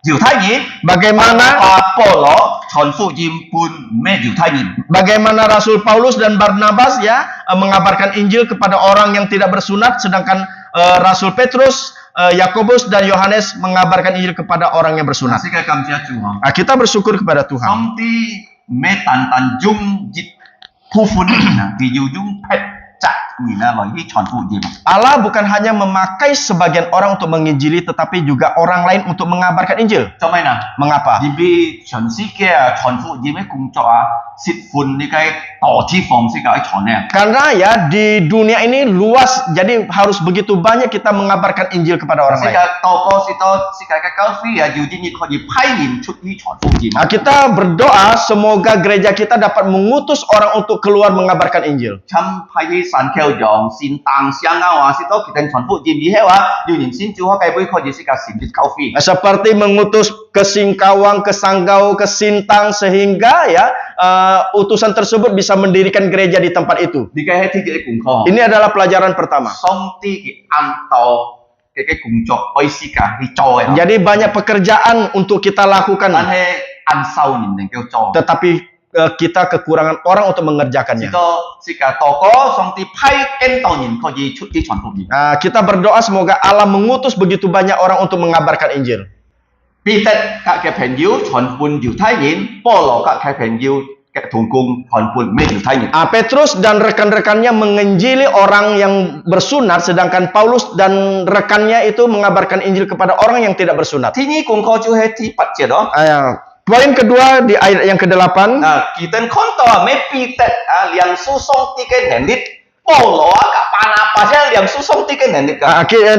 Dieu Thái Nhìn, bagaimana Paulo chọn phụ Jim pun mê Dieu Thái Nhìn. bagaimana Rasul Paulus dan Barnabas ya mengabarkan Injil kepada orang yang tidak bersunat, sedangkan Rasul Petrus, Yakobus dan Yohanes mengabarkan Injil kepada orang yang bersunat. Nasi kayak kamcia Tuhan. Kita bersyukur kepada Tuhan. Song ti mê tan jung jit thu phun di jung pet cak ni loh hi chọn phụ Jim. Allah bukan hanya memakai sebagian orang untuk menginjili, tetapi juga orang lain untuk mengabarkan Injil. Cho mày nào. Mengapa? Vì chuẩn sĩ kia chọn phụ Jim ấy cùng cho xịt phun đi cái tổ chi phòng sĩ cái chọn này. Karena ya di dunia ini luas, jadi harus begitu banyak kita mengabarkan Injil kepada orang Sĩ lain. cái toko sĩ cái cao phi dù đi như coi gì phai nhìn chút hi chọn phụ Jim. Kita berdoa semoga gereja kita dapat mengutus orang untuk keluar mengabarkan Injil. Chăm phai hi san kêu dòng xin tăng xiang ngao sĩ to kita chọn phụ Jim gì hết dù nhìn xin chú cái bơi coi gì sĩ cái xin đi cao phi. Seperti mengutus ke Singkawang, ke Sanggau, ke Sintang, sehingga ya utusan tersebut bisa mendirikan gereja di tempat itu. Đi cái hết thì cái cùng kho. Ini adalah pelajaran pertama. Song ti cái an tàu cái cùng cho oi sĩ cả hi cho ấy. Jadi banyak pekerjaan untuk kita lakukan, Anh hay ăn sau nhìn đến kêu cho. tetapi kita kekurangan orang untuk mengerjakannya. Si cả toko song ti phai ken tàu nhìn coi gì chút đi chọn phụ Jim. Kita berdoa semoga Allah mengutus begitu banyak orang untuk mengabarkan Injil. Peter các cái phèn diêu chọn pun Dieu Thái Nhìn, Paulo các cái phèn diêu cái thùng cung chọn pun mê Dieu Thái Nhìn. Petrus dan rekan-rekannya menginjili orang yang bersunat, sedangkan Paulus dan rekannya itu mengabarkan Injil kepada orang yang tidak bersunat. Thì ni cùng kho chú hết thì bắt chết đó. Poin kedua di ayat yang ke-8. Kita konto mê Peter liang susong ti cái nền lít. Paulo các Barnabas liang susong ti cái nền lít.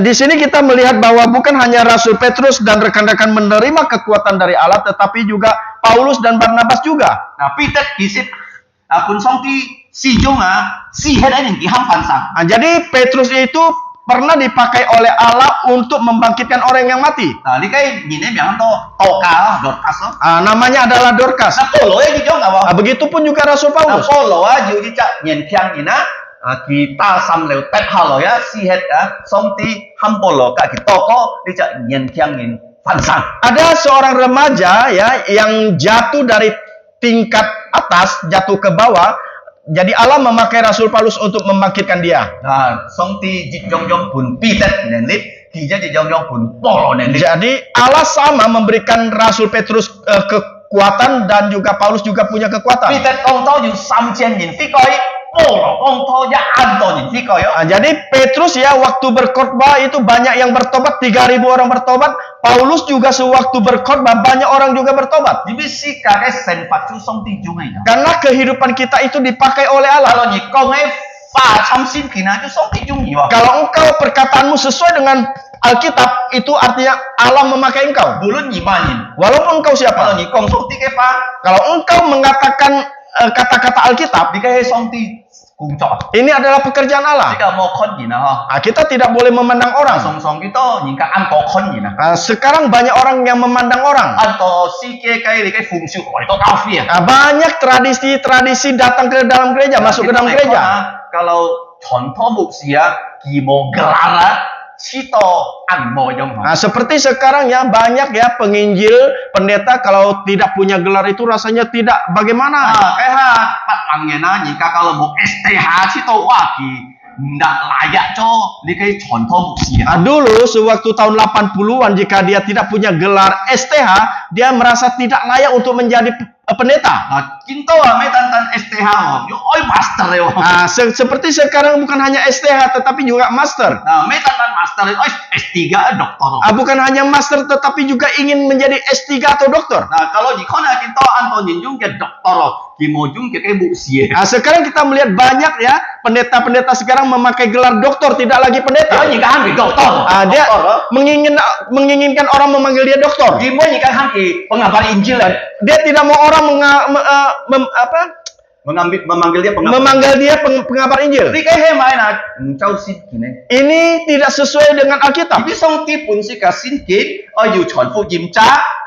Di sini kita melihat bahwa bukan hanya Rasul Petrus dan rekan-rekan menerima kekuatan dari Allah, tetapi juga Paulus dan Barnabas juga. Nah, Peter kisip pun song ti si jung si hết anh ki ham phan sang. Jadi Petrus itu pernah dipakai oleh Allah untuk membangkitkan orang yang mati. Nah, ni cái nhìn em yang to toka Dorcas. Namanya adalah Dorcas. Nah, Paulo di jong apa? Begitupun juga Rasul Nah, Paulus. Paulo ju di cak nyen kyang ni kita sam leu tet halo ya si het song ti ham Paulo ka ki toko di cak nyen kyang nin phan sang. Ada seorang remaja ya yang jatuh dari tingkat atas jatuh ke bawah. Jadi Allah memakai Rasul Paulus untuk membangkitkan dia. Nah, song ti jik jong jong pun Peter nen lit, ki jadi jong jong pun Paulo nen lit. Jadi Allah sama memberikan Rasul Petrus kekuatan dan juga Paulus juga punya kekuatan. Peter kong to ju 3,000 yin fi koi, Paulo kong to ya an to yin fi koi. Jadi Petrus ya waktu berkhotbah itu banyak yang bertobat, 3.000 orang bertobat. Paulus juga sewaktu berkhotbah banyak orang juga bertobat. Jibi si ka cái sen phát chú song ti chung này. Karena kehidupan kita itu dipakai oleh Allah. Kalau ni kong pha chăm xin kina chú song ti chung gì vậy? Kalau engkau perkataanmu sesuai dengan Alkitab, itu artinya Allah memakai engkau. Bulan gì ba nhìn. Walaupun engkau Kalau siapa. ni kong song ti cái pha Kalau engkau mengatakan kata-kata Alkitab, đi cái song ti cùng trọ. ini adalah pekerjaan Allah. Jika mau kon gì nào ha? Nah, kita tidak boleh memandang orang. Song song kita nhìn ka ăn có kon gì nào? Nah, sekarang banyak orang yang memandang orang. Ăn to si cái phụng sự gọi to cao phi. Nah, banyak tradisi-tradisi datang ke dalam gereja, masuk ke dalam gereja. Kalau contoh muksia kimo gelara sito ăn mo dong. Nah, seperti sekarang ya, banyak ya penginjil, pendeta kalau tidak punya gelar itu rasanya tidak bagaimana. Cái ha bắt lăng nghe na nhìn ka kalau mau STH sito wah ki ndak layak cho di cái contoh muksia. Nah, dulu sewaktu tahun 80-an jika dia tidak punya gelar STH, dia merasa tidak layak untuk menjadi pendeta. Nah, kinto mấy tan STH yo oi master yo. Nah, seperti sekarang bukan hanya STH tetapi juga master. Nah, mấy tan master oi S3 doktor. Bukan hanya master tetapi juga ingin menjadi S3 atau doktor. Nah, kalau di kona kinto anto nhìn dung cái doktor kimo dung cái muksia. Nah, sekarang kita melihat banyak ya pendeta-pendeta sekarang memakai gelar doktor, tidak lagi pendeta. Dia kan doktor. Dia menginginkan orang memanggil dia doktor. Kimo kan pengabar Injil. Dia tidak mau orang memanggil dia pengabar. Memanggil dia pengabar Injil. Jadi kayak mana? Jauh sih gini. Ini tidak sesuai dengan Alkitab. Tapi song ti pun si kasin kit, yu chon fu jim cha.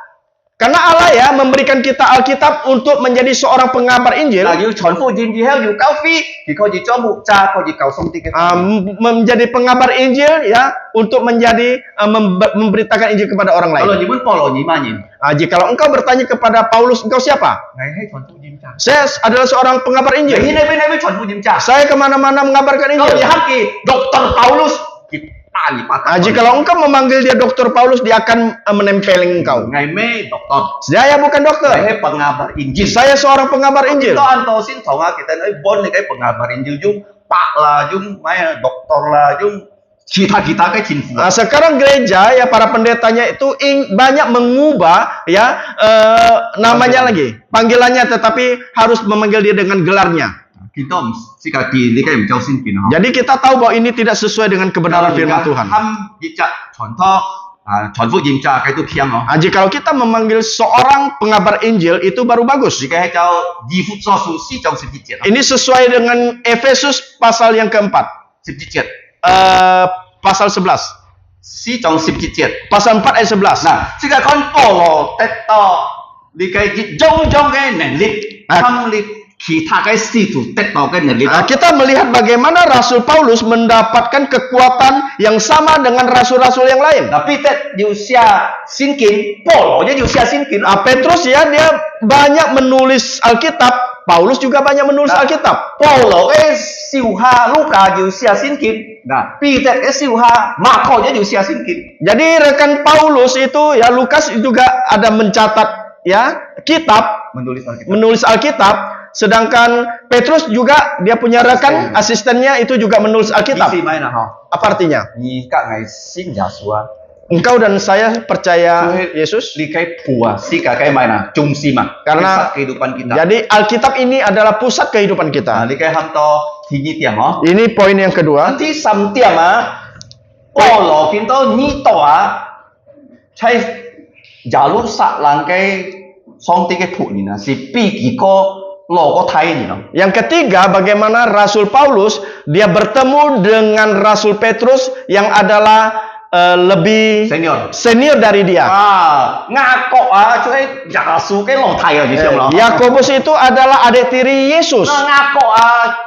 Karena Allah ya memberikan kita Alkitab untuk menjadi seorang pengabar Injil. Yu chon fu jim di hell yu kau fi, di kau di cho mu cha, kau di kau song ti ke. Menjadi pengabar Injil ya untuk menjadi memberitakan Injil kepada orang lain. Kalau nyebut Paulo nyimanin. Jikalau engkau bertanya kepada Paulus, engkau siapa? Saya adalah seorang pengabar Injil. Saya kemana-mana mengabarkan Injil. Dokter Paulus. Jikalau engkau memanggil dia Dokter Paulus, dia akan menempelin engkau. Saya bukan dokter. Pengabar Injil. Saya seorang pengabar Injil. Kita antosin thonga kita bon ni kai pengabar Injil jung pak lah jung mai doktor lah jung kita cái chính phủ. Sekarang gereja ya para pendetanya itu banyak mengubah ya namanya lagi, panggilannya, tetapi harus memanggil dia dengan gelarnya. Jadi kita tahu bahwa ini tidak sesuai dengan kebenaran firman Tuhan. Jikalau kita memanggil seorang pengabar Injil itu baru bagus. Ini sesuai dengan Efesus pasal yang keempat. Pasal 11. Pasal 4 ayat 11. Nah, jika kon Paulo teto di cái jong cái năng lực, tham lực kita cái situ teto cái năng lực. Kita melihat bagaimana Rasul Paulus mendapatkan kekuatan yang sama dengan rasul-rasul yang lain. Tapi di usia sinkin, Paulo di usia sinkin. Petrus ya dia banyak menulis Alkitab. Paulus juga banyak menulis Alkitab. Paulo siuha Luka di usia sinkin. Nah, Peter siuha Marko di usia sinkin. Jadi rekan Paulus itu ya Lukas juga ada mencatat ya kitab, menulis Alkitab. Sedangkan Petrus juga dia punya rekan asistennya itu juga menulis Alkitab. Apa artinya? Engkau dan saya percaya Yesus. Karena kehidupan kita. Jadi Alkitab ini adalah pusat kehidupan kita. Ini poin yang kedua. Nanti samtiang Paulo kita nyitoa cai jalur sak langkai song tiga pun ni na si pi kiko logo thai ni no. Yang ketiga, bagaimana Rasul Paulus dia bertemu dengan Rasul Petrus yang adalah lebih senior dari dia. Ngakok cuy Yakobus cái lo thầy ở dưới sông đó. Yakobus itu adalah adik tiri Yesus. Ngakok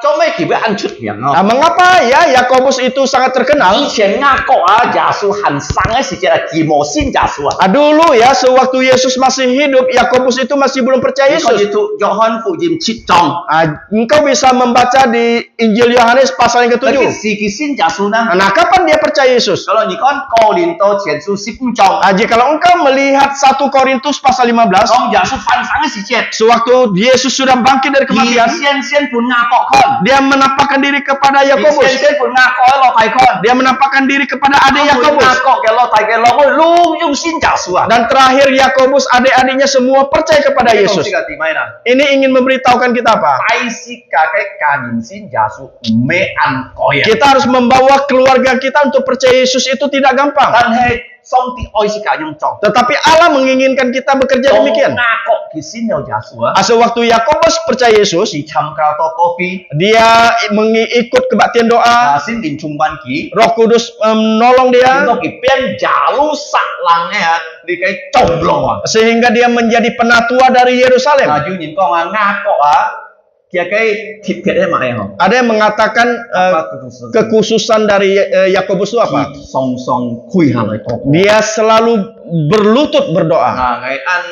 cho mấy kiểu ăn chút miệng. Mengapa ya Yakobus itu sangat terkenal? Ngakok Yesus hansang secara kimosin Yesus. Dulu ya sewaktu Yesus masih hidup, Yakobus itu masih belum percaya Yesus. Itu Yohan Fujim Citong. Engkau bisa membaca di Injil Yohanes pasal yang ke-7. Sikisin Yesus Nah, kapan dia percaya Yesus? Kalau nikon Korinto 前书15章， Jikalau engkau melihat 1 Korintus pasal 15, 講耶穌翻生嘅時節， sewaktu Yesus sudah bangkit dari 佢 kematian, 先本雅各看， dia menampakkan diri kepada 佢 Yakobus. 先本雅各嘅落提看， Dia menampakkan diri kepada adik 雅 Yakobus. 各嘅落提嘅落去擼用先耶穌啊， Dan terakhir Yakobus, adik-adiknya semua percaya kepada 呢個 Yesus. 知嘅點樣啊？ Ini ingin memberitahukan kita apa? 大世界嘅家人先耶穌唔咩按改啊， Kita harus membawa keluarga kita untuk percaya Yesus itu tidak gampang. 但係上帝愛世界用做， Tetapi Allah menginginkan kita bekerja 當 demikian. 雅各佢先有耶穌啊， Sewaktu Yakobus percaya Yesus, 是參加到嗰邊， dia ikut kebaktian doa, 先連充滿佢。 Roh Kudus menolong dia, Untuk dipian jalur saklangnya ya, di kayak coblong ah. sehingga dia menjadi penatua dari Nah, Yerusalem. Yu nhìn con ngako ah, kia cái thịt thịt ấy mà em không? Ada yang mengatakan kekhususan dari Yakobus itu apa? Song song khui hal itu. Dia selalu berlutut berdoa. Nah, ngày ăn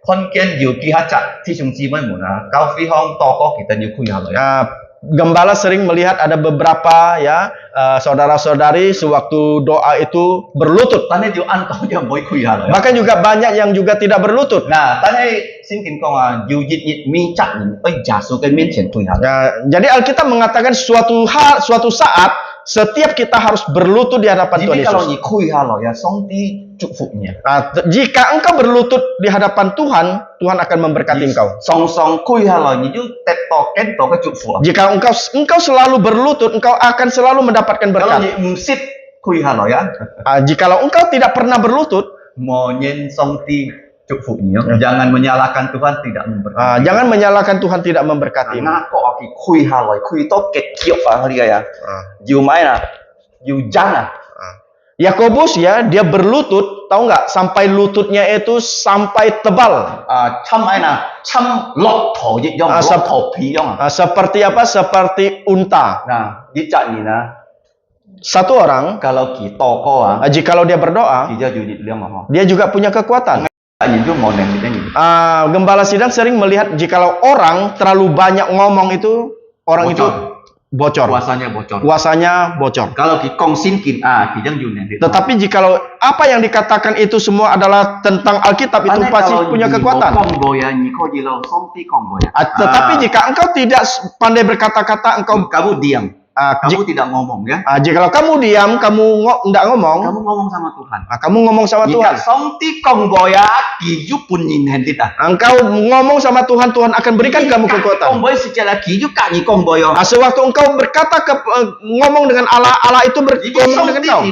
con kiên nhiều kỳ hát chặt thì chúng chi mới muốn à, cao phi hong to có kita nhiều khui hal ya. Gembala sering melihat ada beberapa ya saudara-saudari sewaktu doa itu berlutut. Tanya dia ăn kau dia boy khui hal ya. Bahkan juga banyak yang juga tidak berlutut. Nah, tanya xin kính con à, yu yit yit mi chặt những ơi giả số cái miếng tiền khui hal. Ya, jadi Alkitab mengatakan suatu saat setiap kita harus berlutut di hadapan Tuhan Jadi kalau Yesus. ni khui hal ya, song ti cukupnya. Jika engkau berlutut di hadapan Tuhan, Tuhan akan memberkati engkau. Song song khui hal ni ju tet to ken to cái trụ phụ. Jika engkau selalu berlutut, engkau akan selalu mendapatkan Kalau berkat. ni msit khui hal ya, Jikalau engkau tidak pernah berlutut, mau nyen song ti trụ phụ nhiều. Jangan menyalahkan Tuhan tidak memberkati. jangan menyalahkan Tuhan tidak memberkati. Ngako aki khui hal khui to ket kiok ah dia ya. Yu mai na, yu jan ah. Yakobus ya, dia berlutut, tahu nggak? Sampai lututnya itu sampai tebal. Chăm ai na, chăm lọt thổ dịch dòng, lọt thổ phí dòng. Seperti apa? Seperti unta. Nah, di cak ni na, Satu orang, kalau kita ko ah, jikalau dia berdoa, dia jujit liang mah. dia juga punya kekuatan. Ini tu mau neng kita ni. Gembala sidang sering melihat jikalau orang terlalu banyak ngomong itu, orang itu bocor. Kuasanya bocor. Kalau ki kong sin kin kijang yun neng. Tetapi jikalau apa yang dikatakan itu semua adalah tentang Alkitab, itu pasti punya kekuatan. Kong boya ni ko jilau song ti kong boya. Tetapi jika engkau tidak pandai berkata-kata, kamu diam. Kamu tidak ngomong ya. Jikalau kamu diam, kamu tidak ngomong, kamu ngomong sama Tuhan. Kamu ngomong sama Tuhan. Jika song ti kong boya kiju pun nin hentit ah. Engkau ngomong sama Tuhan, Tuhan akan berikan kamu kekuatan. Kong boya secara kiju kak ni kong boya. Sewaktu engkau berkata ngomong dengan Allah, Allah itu berngomong dengan kau.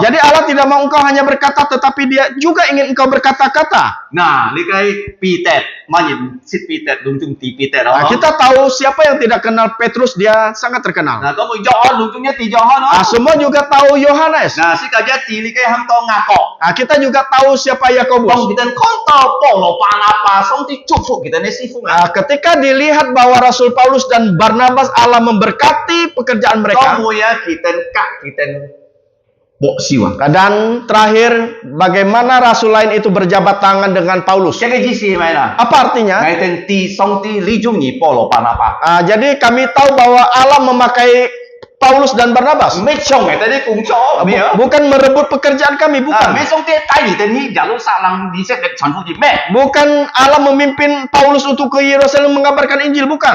Jadi Allah tidak mau engkau hanya berkata, tetapi dia juga ingin engkau berkata-kata. Nah, likai pitet, manyin sit pitet, lungtung ti pitet. Kita tahu siapa yang tidak kenal Petrus, dia sangat terkenal. Nah, kamu Yohan, lungtungnya ti Yohan. Semua juga tahu Yohanes. Nah, si kaja ti likai ham to ngako. Kita juga tahu siapa Yakobus. Kong kita konto polo panapa, song ti cukuk kita ne sifu. Ketika dilihat bahwa Rasul Paulus dan Barnabas, Allah memberkati pekerjaan mereka. Kamu ya kita siwa. Dan terakhir, bagaimana rasul lain itu berjabat tangan dengan Paulus? Apa artinya? Jadi kami tahu bahwa Allah memakai Paulus dan Barnabas. Bukan merebut pekerjaan kami, bukan. Bukan Allah memimpin Paulus untuk ke Yerusalem mengabarkan Injil, bukan.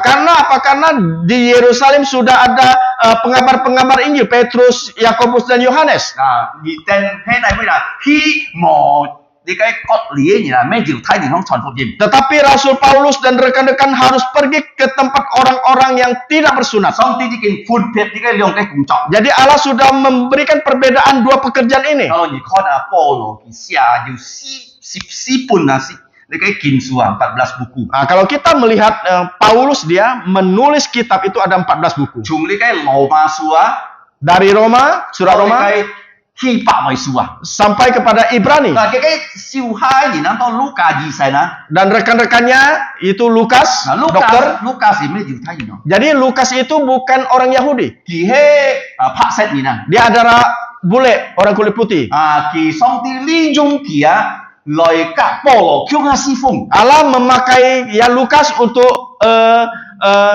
Karena apa? Karena di Yerusalem sudah ada pengabar-pengabar Injil, Petrus, Yakobus, dan Yohanes. Tetapi Rasul Paulus dan rekan-rekan harus pergi ke tempat orang-orang yang tidak bersunat. Jadi Allah sudah memberikan perbedaan dua pekerjaan ini. Kalau kita melihat Paulus, dia menulis kitab itu ada 14 buku. Dari Roma, surat Roma, sampai kepada Ibrani. Dan rekan-rekannya itu Lukas, dokter. Jadi Lukas itu bukan orang Yahudi. Dia adalah bule, orang kulit putih. 来甲保罗叫他侍奉。 Allah memakai ya Lukas untuk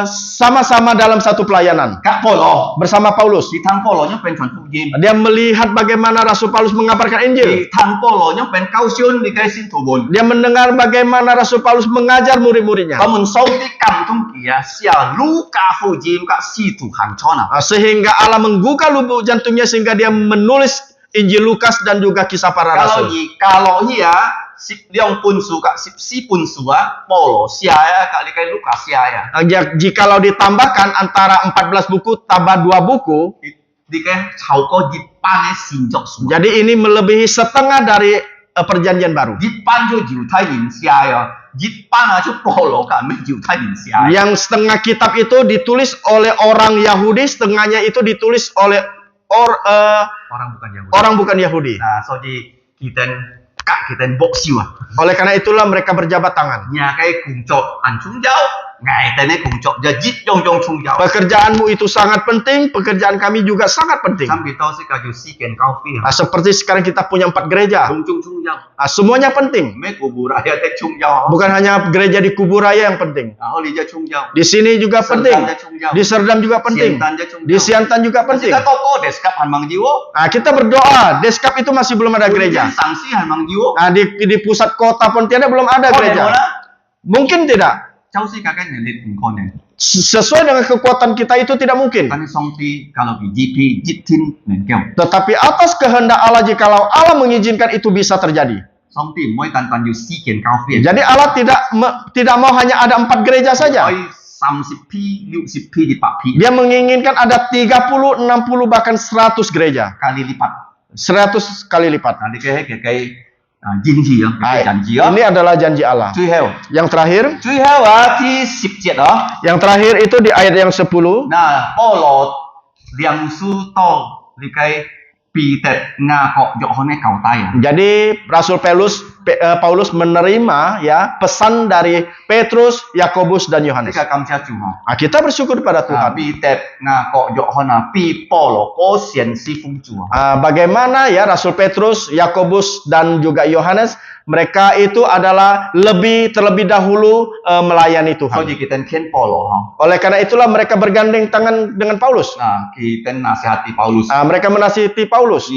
sama-sama dalam satu pelayanan 甲保羅 bersama Paulus. 是通保羅一邊傳福音， Dia melihat bagaimana Rasul Paulus mengabarkan Injil. 是通保羅一邊教訓你嘅信徒們。 Dia mendengar bagaimana Rasul Paulus mengajar murid-muridnya. 我們上帝感動佢啊，寫路加福音甲使徒行傳啊。 Sehingga Allah membuka lubuk jantungnya sehingga dia menulis Injil Lukas dan juga kisah para rasul. Kalau iya 12本書甲14本書啊，保羅寫啊，甲你嘅路加寫啊。 Jikalau ditambahkan antara 14 buku tambah 2 buku, 你嘅超過一半嘅新約書。 jadi ini melebihi setengah dari perjanjian baru. 一半就猶太人寫啊，一半啊就保羅甲咩猶太人寫。 Yang setengah kitab itu ditulis oleh orang Yahudi, setengahnya itu ditulis oleh orang bukan Yahudi. Nah, so di kita boksiu ah. Oleh karena itulah mereka berjabat tangan. Nhà cái cùng chọn ăn chung nhau, ngày tên ấy cùng chọn giờ giết dòng chung nhau. Pekerjaanmu itu sangat penting, pekerjaan kami juga sangat penting. Sampai tahu sih kalau si ken kau pi. Seperti sekarang kita punya 4 gereja. Chung nhau. Semuanya penting. Mấy kubur raya teh chung nhau. Bukan hanya gereja di Kubur Raya yang penting. Oh dia chung nhau. Di sini juga penting. Di Serdam juga penting. Di Siantan juga penting. Kita toko deskap hanmang jiwo. Kita berdoa, Deskap itu masih belum ada gereja. Sanksi hanmang jiwo. Di pusat kota Pontianak belum ada gereja. Mungkin tidak. Cháu sih kakak nyelit kon ya. Sesuai dengan kekuatan kita itu tidak mungkin. Kan songti kalau di GP jitin nengkel. Tetapi atas kehendak Allah, jikalau Allah mengizinkan itu bisa terjadi. Songti moi tan si ken kau pi. Jadi Allah tidak mau hanya ada 4 gereja saja. 30 pi, 60 pi di pak pi. Dia menginginkan ada 30, 60 bahkan 100 gereja. Kali lipat. 100 kali lipat. Nah, kayak janji ya, janji ya. Ini adalah janji Allah. Yang terakhir, di 17 đó. Yang terakhir itu di ayat yang 10. Nah, Paulo liang su to li kai pi tet nga kok jo hone kau tay. Jadi Rasul Paulus menerima ya pesan dari Petrus, Yakobus dan Yohanes. Kita bersyukur pada Tuhan. Pi tet nga kok jo hona pi Paulo ko sian si fung chu. Bagaimana ya Rasul Petrus, Yakobus dan juga Yohanes, mereka itu adalah terlebih dahulu melayani Tuhan. Oleh karena itulah mereka bergandeng tangan dengan Paulus. Nah, kita nasihati Paulus. Mereka menasihati Paulus.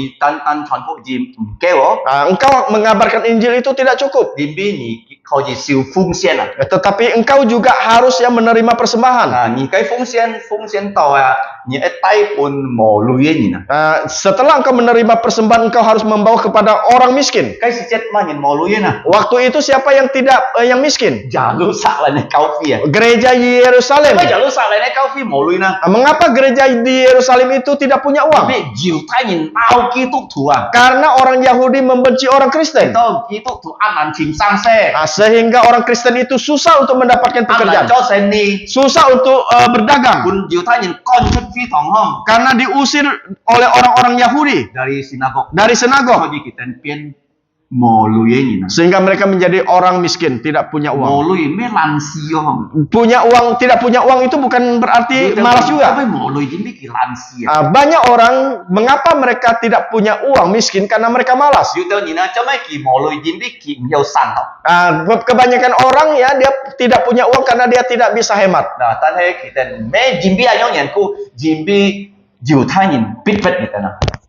Engkau mengabarkan Injil itu tidak cukup. Tetapi engkau juga harus ya menerima persembahan. Setelah engkau menerima persembahan, engkau harus membawa kepada orang miskin. Waktu itu siapa yang yang miskin? Gereja Yerusalem. Mengapa gereja di Yerusalem itu tidak punya uang? Karena orang Yahudi membenci orang Kristen. Sehingga orang Kristen itu susah untuk mendapatkan pekerjaan. Susah untuk berdagang. Karena diusir oleh orang-orang Yahudi dari sinagog. Sehingga mereka menjadi orang miskin, tidak punya uang. Tidak punya uang itu bukan berarti malas juga. Banyak orang, mengapa mereka tidak punya uang, miskin? Karena mereka malas. Kebanyakan orang ya dia tidak punya uang karena dia tidak bisa hemat.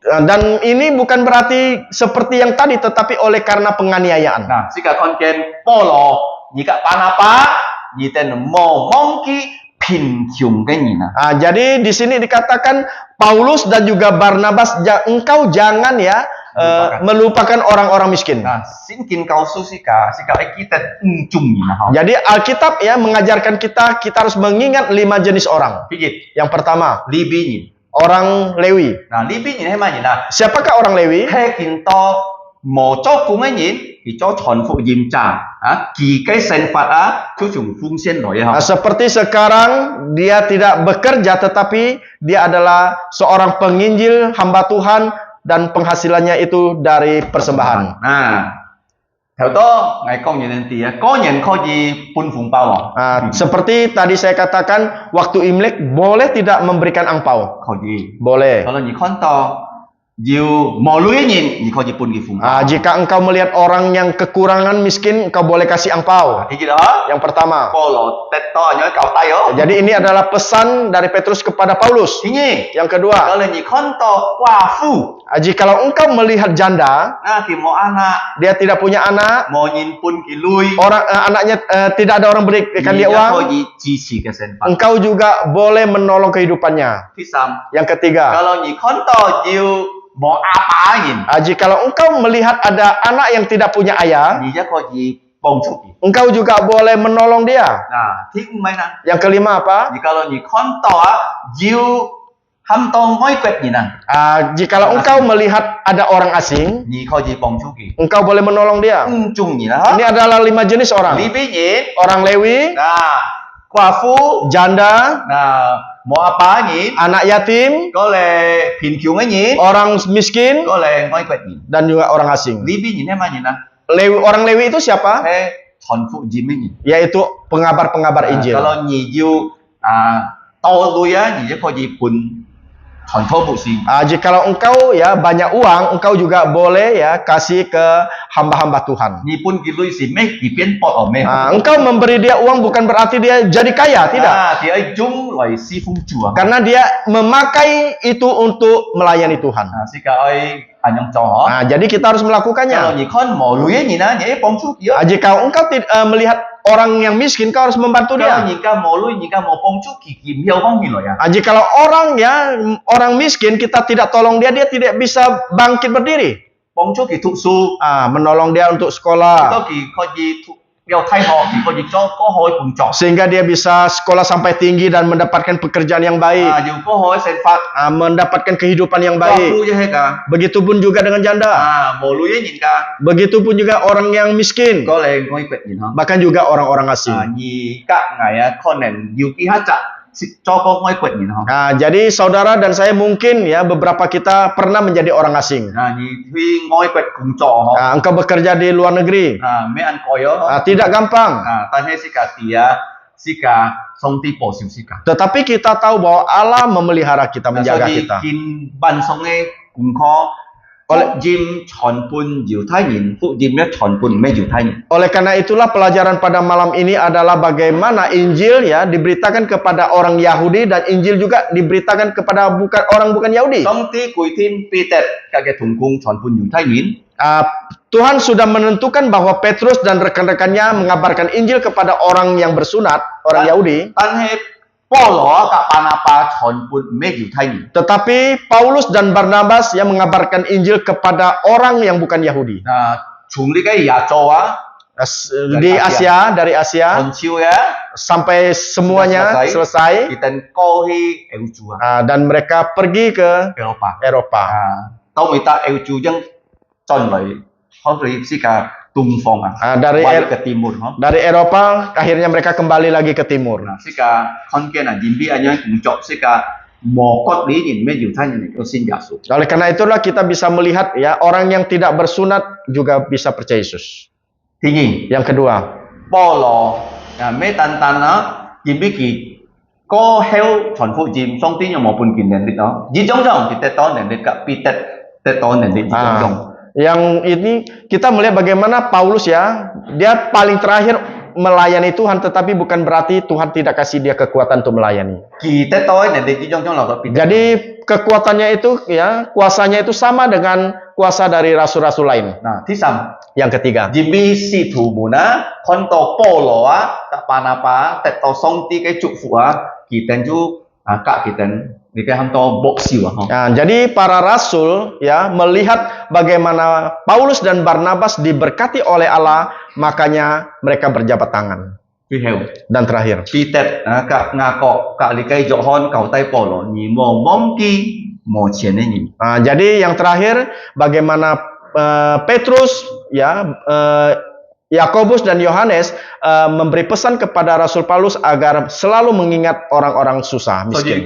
Dan ini bukan berarti seperti yang tadi, tetapi oleh karena penganiayaan. Nah, jika konken Paulo, jika panapa, jiten mongki pinjung kenyina. Jadi di sini dikatakan Paulus dan juga Barnabas, engkau jangan ya melupakan orang-orang miskin. Nah, singkin kau susika, kita unjungina. Jadi Alkitab ya mengajarkan kita harus mengingat 5 jenis orang. Yang pertama, orang Lewi. Nah, Lewi ini mana? Nah, siapakah orang Lewi? Kita mau cokung ini, kita contoh jimca. Jika senpat seperti sekarang dia tidak bekerja, tetapi dia adalah seorang penginjil, hamba Tuhan, dan penghasilannya itu dari persembahan. Nah, seperti tadi saya katakan, waktu Imlek boleh tidak memberikan angpau? Boleh. Diu mau lu ini ni kau jipun gifung. Jika engkau melihat orang yang kekurangan miskin, engkau boleh kasih angpau. Thì đó. Yang pertama. Paulo teto nhớ cậu tay oh. Jadi ini adalah pesan dari Petrus kepada Paulus. Thứ nhì. Yang kedua. Kalau ni konto wafu. Jikalau engkau melihat janda, Thì mau anak. dia tidak punya anak, Mau nyimpen kilui. anaknya tidak ada orang berikan dia uang, engkau juga boleh menolong kehidupannya. Yang ketiga. Kalau ni konto diu mau apa ingin? Jikalau engkau melihat ada anak yang tidak punya ayah, Dia kau ji pongsuki. engkau juga boleh menolong dia. Nah, thik mai na. Yang kelima apa? Kalau ni konto diu ham tong ngoi kwet ni na. Jikalau engkau melihat ada orang asing, Ni kau ji pongsuki. engkau boleh menolong dia. Chung ni lah. Ini adalah 5 jenis orang. Libi ni. Orang Lewi, Nah, kwafu. janda, Nah, mau apa ni? anak yatim, Có lẽ phiền kiều ngay nhỉ? orang miskin, Có lẽ ngói quẹt nhỉ? dan juga orang asing. Lý bí nhìn em ai nhìn à? Orang Lewi itu siapa? Thế thòn phụ gì mới nhìn? Yaitu pengabar-pengabar Injil. Kalau nhị diu to lui á, nhị có gì pun thòn thô phụ xin. Jikalau engkau ya banyak uang, engkau juga boleh ya kasih ke hamba-hamba Tuhan. Nhị pun ki lui xin mấy ki biến pot ở mê. Engkau memberi dia uang bukan berarti dia jadi kaya, tidak. Thì ấy chung loại si phung chùa. Karena dia memakai itu untuk melayani Tuhan. Si cả ấy anh yang cho. Jadi kita harus Kalau melakukannya. nhị con mò lui á nhị na, nhị bong chu kia. Jika engkau melihat orang yang miskin, kau harus membantu Kalau dia. nhị ca mò lui, nhị ca mò bong chu ki miao bong hin rồi à? Jikalau orang miskin kita tidak tolong dia, dia tidak bisa bangkit berdiri. Bong chu ki thụ su. Menolong dia untuk sekolah. Có kỳ có gì theo thay họ thì có gì cho có hội cùng chọn. Sehingga dia bisa sekolah sampai tinggi dan mendapatkan pekerjaan yang baik. Dù có hội sen phạt. Mendapatkan kehidupan yang Có baik. phu hết cả. Begitupun juga dengan janda. Mồ lui nhìn cả. Begitupun juga orang yang miskin. Có lẽ ngôi quẹt nhìn hả? Bahkan juga orang-orang asing. Nhì các ngài con nền nhiều kỳ hát chặt cho có ngôi quẹt nhìn hả? Jadi saudara dan saya mungkin ya beberapa kita pernah menjadi orang asing. Nhì huy ngôi quẹt cùng trò hả? Engkau bekerja di luar negeri. Mấy ăn coi đó. Tidak gampang. Ta hay si cả tia si cả song ti bổ siêu si cả. Tetapi kita tahu bahwa Allah memelihara kita, menjaga kita. Kin ban song ấy cùng kho. Jim chọn pun diu thái nhìn, phụ jim nhất chọn pun mấy diu thái nhìn. Oleh karena itulah pelajaran pada malam ini adalah bagaimana Injil ya diberitakan kepada orang Yahudi dan Injil juga diberitakan kepada orang bukan Yahudi. Trong tí cuối thiên Peter các cái thùng cung chọn pun diu thái nhìn. Tuhan sudah menentukan bahwa Petrus dan rekan-rekannya mengabarkan Injil kepada orang yang bersunat, orang Yahudi. Paulo kak panapa chọn pun mấy diu thái nhìn. Tetapi Paulus dan Barnabas yang mengabarkan Injil kepada orang yang bukan Yahudi. Chúng đi cái亚Châu á. Di Asia, dari Asia sampai semuanya selesai. Dan mereka pergi ke Eropa. Tao người ta Eropa yang chọn lại, họ rồi si cả tung phong ke timur. Dari Eropa akhirnya mereka kembali lagi ke timur. Si cả con kia là jimbi anh cũng chọn si cả mau kot lý nhìn mấy diu thái nhìn itu sin Yesus. Oleh karena itulah kita bisa melihat ya orang yang tidak bersunat juga bisa percaya Yesus. Yang kedua, Paulo mấy tan nó jimbi ki có heo chọn phụ jim song tin yang maupun kinden dit đó. Ji jong jong kita tahu dan dit kak Peter tahu dan dit jong jong. Yang ini kita melihat bagaimana Paulus ya, dia paling terakhir melayani Tuhan, tetapi bukan berarti Tuhan tidak kasih dia kekuatan untuk melayani. Jadi kekuatannya itu ya, kuasanya itu sama dengan kuasa dari rasul-rasul lain. Nah, yang ketiga. Jimbi si tu muna konto Paulo tak panapa teto song ti cái trụ phụ kita ju kak kita jadi para rasul ya melihat bagaimana Paulus dan Barnabas diberkati oleh Allah, makanya mereka berjabat tangan. Dan terakhir, Peter kak ngako kak likai Johan kau tai Paulo ni mo momki mo chene ni. Jadi yang terakhir bagaimana Petrus ya Yakobus dan Yohanes memberi pesan kepada Rasul Paulus agar selalu mengingat orang-orang susah, miskin.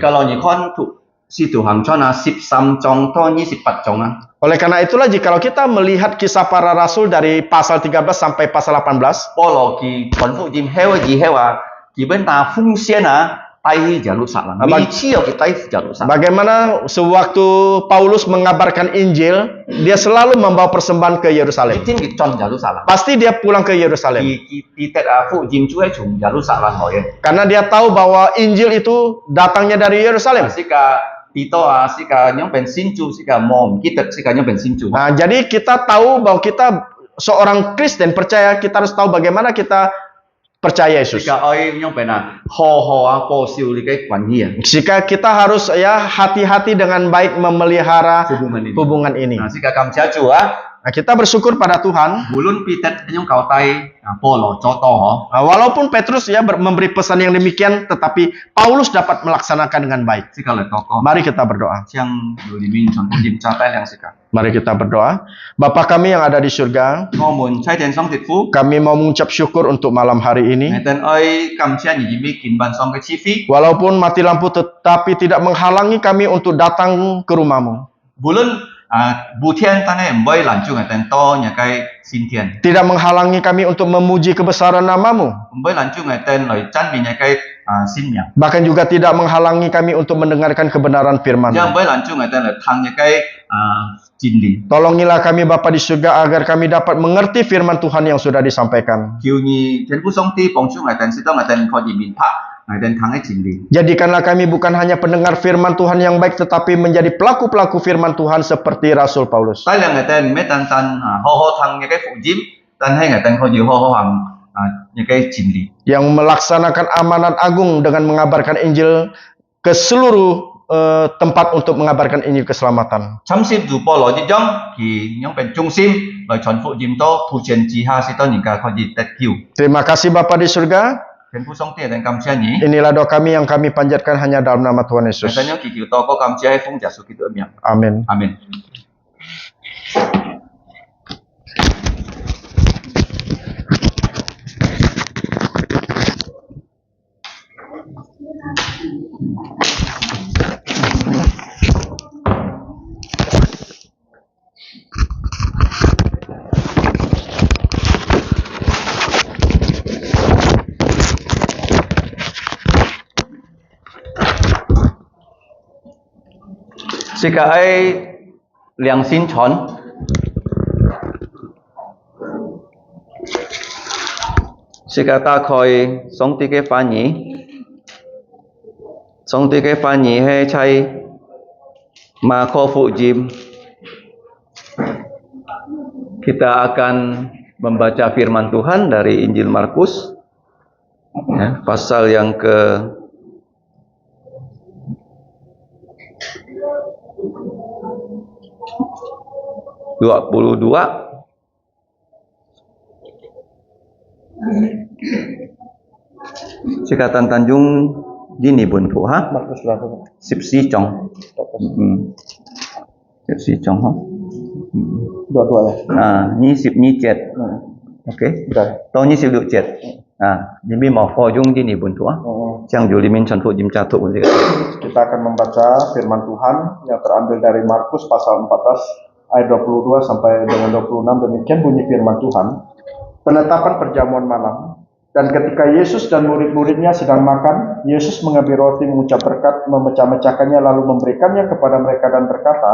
Oleh karena itulah jikalau kita melihat kisah para rasul dari pasal 13 sampai pasal 18, tai jaluk salang. Abang- Michi kita tai jaluk salang. Bagaimana sewaktu Paulus mengabarkan Injil, dia selalu membawa persembahan ke Yerusalem. Tin ki chon jaluk salang. Pasti dia pulang ke Yerusalem. Di tet fu jim chu ai chung jaluk salang hoye. Karena dia tahu bahwa Injil itu datangnya dari Yerusalem. Sika pito sika nyong bensin chu sika mom kita sika nyong bensin chu. Nah, jadi kita tahu bahwa kita seorang Kristen percaya, kita harus tahu bagaimana kita percaya Yesus. Sika oi nyong bena ho po siu li kai kwan hi. Jika kita harus ya hati-hati dengan baik memelihara Hubungan ini. hubungan ini. Nah, sika kam cha chu Nah, kita bersyukur pada Tuhan. bulun pitet nyong kau tai po lo cho to ho. Nah, walaupun Petrus ya memberi pesan yang demikian, tetapi Paulus dapat melaksanakan dengan baik. Sika le toko. Mari kita berdoa. Siang dulu min chon jim cha tai yang sika. Mari kita berdoa. Bapa kami yang ada di surga, Ngomun chai ten song tit fu. kami mau mengucap syukur untuk malam hari ini. Ten oi kam chia ni jimi kin ban song ke chi fi. Walaupun mati lampu tetapi tidak menghalangi kami untuk datang ke rumah-Mu. Bulun bu tian tan ai mboi lan chu ten to nya kai sin tian. Tidak menghalangi kami untuk memuji kebesaran nama-Mu. Mboi lan chu ten loi chan mi nya kai sin miang. Bahkan juga tidak menghalangi kami untuk mendengarkan kebenaran Yang firman-Mu. mboi lan chu ten le thang nya kai jin li. Tolongilah kami Bapa di surga agar kami dapat mengerti firman Tuhan yang sudah disampaikan. Kiu ni ten pu song ti pong chu ten si to ten ko ji min pa. Dan thang ai jin li. Jadikanlah kami bukan hanya pendengar firman Tuhan yang baik, tetapi menjadi pelaku-pelaku firman Tuhan seperti Rasul Paulus. Tai lang ten me tan ho thang nya kai fu jim. Tan hai ten ko ji ho hang nya kai jin li. Yang melaksanakan amanat agung dengan mengabarkan Injil ke seluruh tempat untuk mengabarkan Injil keselamatan. Cham sim du po lo ji jong ki nyong pen chung sim loi chon fu jim to pu chen ji ha si to ni ka ko ji tet kiu. Terima kasih Bapa di surga. Ten pu song ti ten kam chia ni. Inilah doa kami yang kami panjatkan hanya dalam nama Tuhan Yesus. Ten nyong ki kiu to ko kam chia ai fung ja su ki to miang. Amin. Amin. Sika ai liang sin chon. Sika ta khoi song ti ke fa ni. Song ti ke fa ni he chai ma kho fu jim. Kita akan membaca firman Tuhan dari Injil Markus ya, pasal yang ke 22. Sikatan Tanjung Dini Buntu ha. Markus berapa? 14 chong. 14 chong ha. Dua-dua ya. Ni 10 ni 7. Okey. To ni 16 7. Jadi mau kho Jung Dini Buntu ha. Yang Juli Min Chan Fu Jim Cha Tu. Kita akan membaca firman Tuhan yang terambil dari Markus pasal 14 ayat 22 sampai dengan 26. Demikian bunyi firman Tuhan. Penetapan perjamuan malam. Dan ketika Yesus dan murid-muridnya sedang makan, Yesus mengambil roti, mengucap berkat, memecah-mecahkannya, lalu memberikannya kepada mereka dan berkata,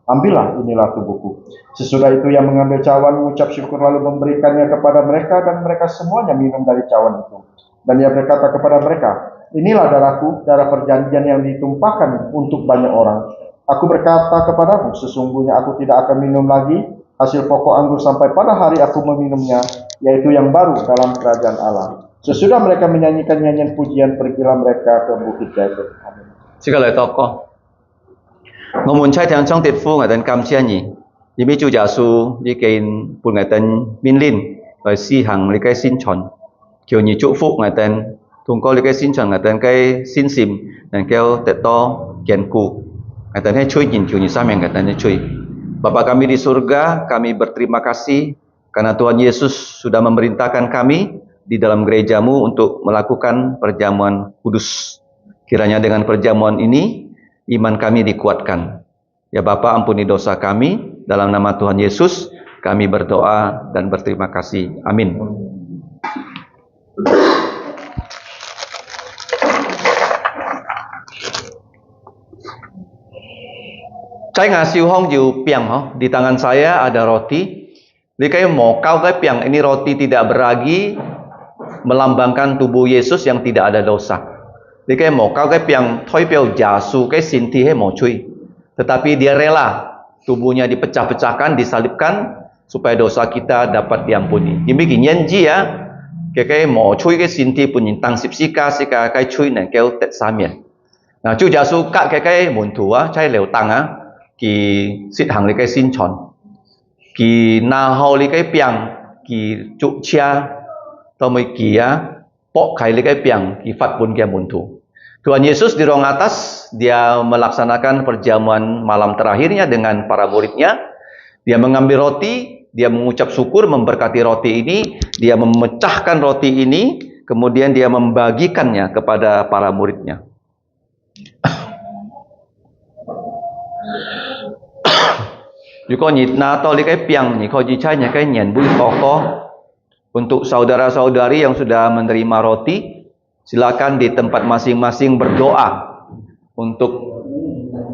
"Ambillah, inilah tubuhku." Sesudah itu ia mengambil cawan, mengucap syukur, lalu memberikannya kepada mereka, dan mereka semuanya minum dari cawan itu. Dan ia berkata kepada mereka, "Inilah darahku, darah perjanjian yang ditumpahkan untuk banyak orang. Aku berkata kepadamu, sesungguhnya aku tidak akan minum lagi hasil pokok anggur sampai pada hari aku meminumnya, yaitu yang baru dalam kerajaan Allah." Sesudah mereka menyanyikan nyanyian pujian, pergilah mereka ke Bukit Zaitun. Amin. Sika lai toko. Ngomun chai tiang chong tit fu ngai ten kam chia ni. Yimi chu ja su li kein pun ngai ten min lin loi si hang li kai sin chon. Kiu ni chu fu ngai ten tung ko li kai sin chon ngai ten kai sin sim dan keo tet to kian ku. Ngai ten he chui jin kiu ni sam yang ngai ten he chui. Bapa kami di surga, kami berterima kasih karena Tuhan Yesus sudah memerintahkan kami di dalam gerejamu untuk melakukan perjamuan kudus. Kiranya dengan perjamuan ini, iman kami dikuatkan. Ya Bapa, ampuni dosa kami, dalam nama Tuhan Yesus, kami berdoa dan berterima kasih. Amin. Saya ngasih hong jiu piang, di tangan saya ada roti. Likai mau kau kai piang, ini roti tidak beragi, melambangkan tubuh Yesus yang tidak ada dosa. Likai mau kau kai piang, thoi piao jasu kai sinti he mau cuy. Tetapi dia rela tubuhnya dipecah-pecahkan, disalibkan supaya dosa kita dapat diampuni. Ini begini ji ya, kai mau cuy kai sinti pun tang sipsika sika kai cuy nang kau tet samian. Nah, chu jasu kak kai mun tua, cai leu tang kỳ xịt hàng lấy cái xin chọn kỳ na hao lấy cái piang kỳ trụ chia tao mới kỳ pok kai lấy cái piang kỳ fat pun kia muntu. Tuhan Yesus di ruang atas dia melaksanakan perjamuan malam terakhirnya dengan para muridnya. Dia mengambil roti, dia mengucap syukur, memberkati roti ini, dia memecahkan roti ini, kemudian dia membagikannya kepada para muridnya. Jika nyitna atau likai piang ni kau jicanya kai nyen bui tokoh untuk saudara-saudari yang sudah menerima roti, silakan di tempat masing-masing berdoa untuk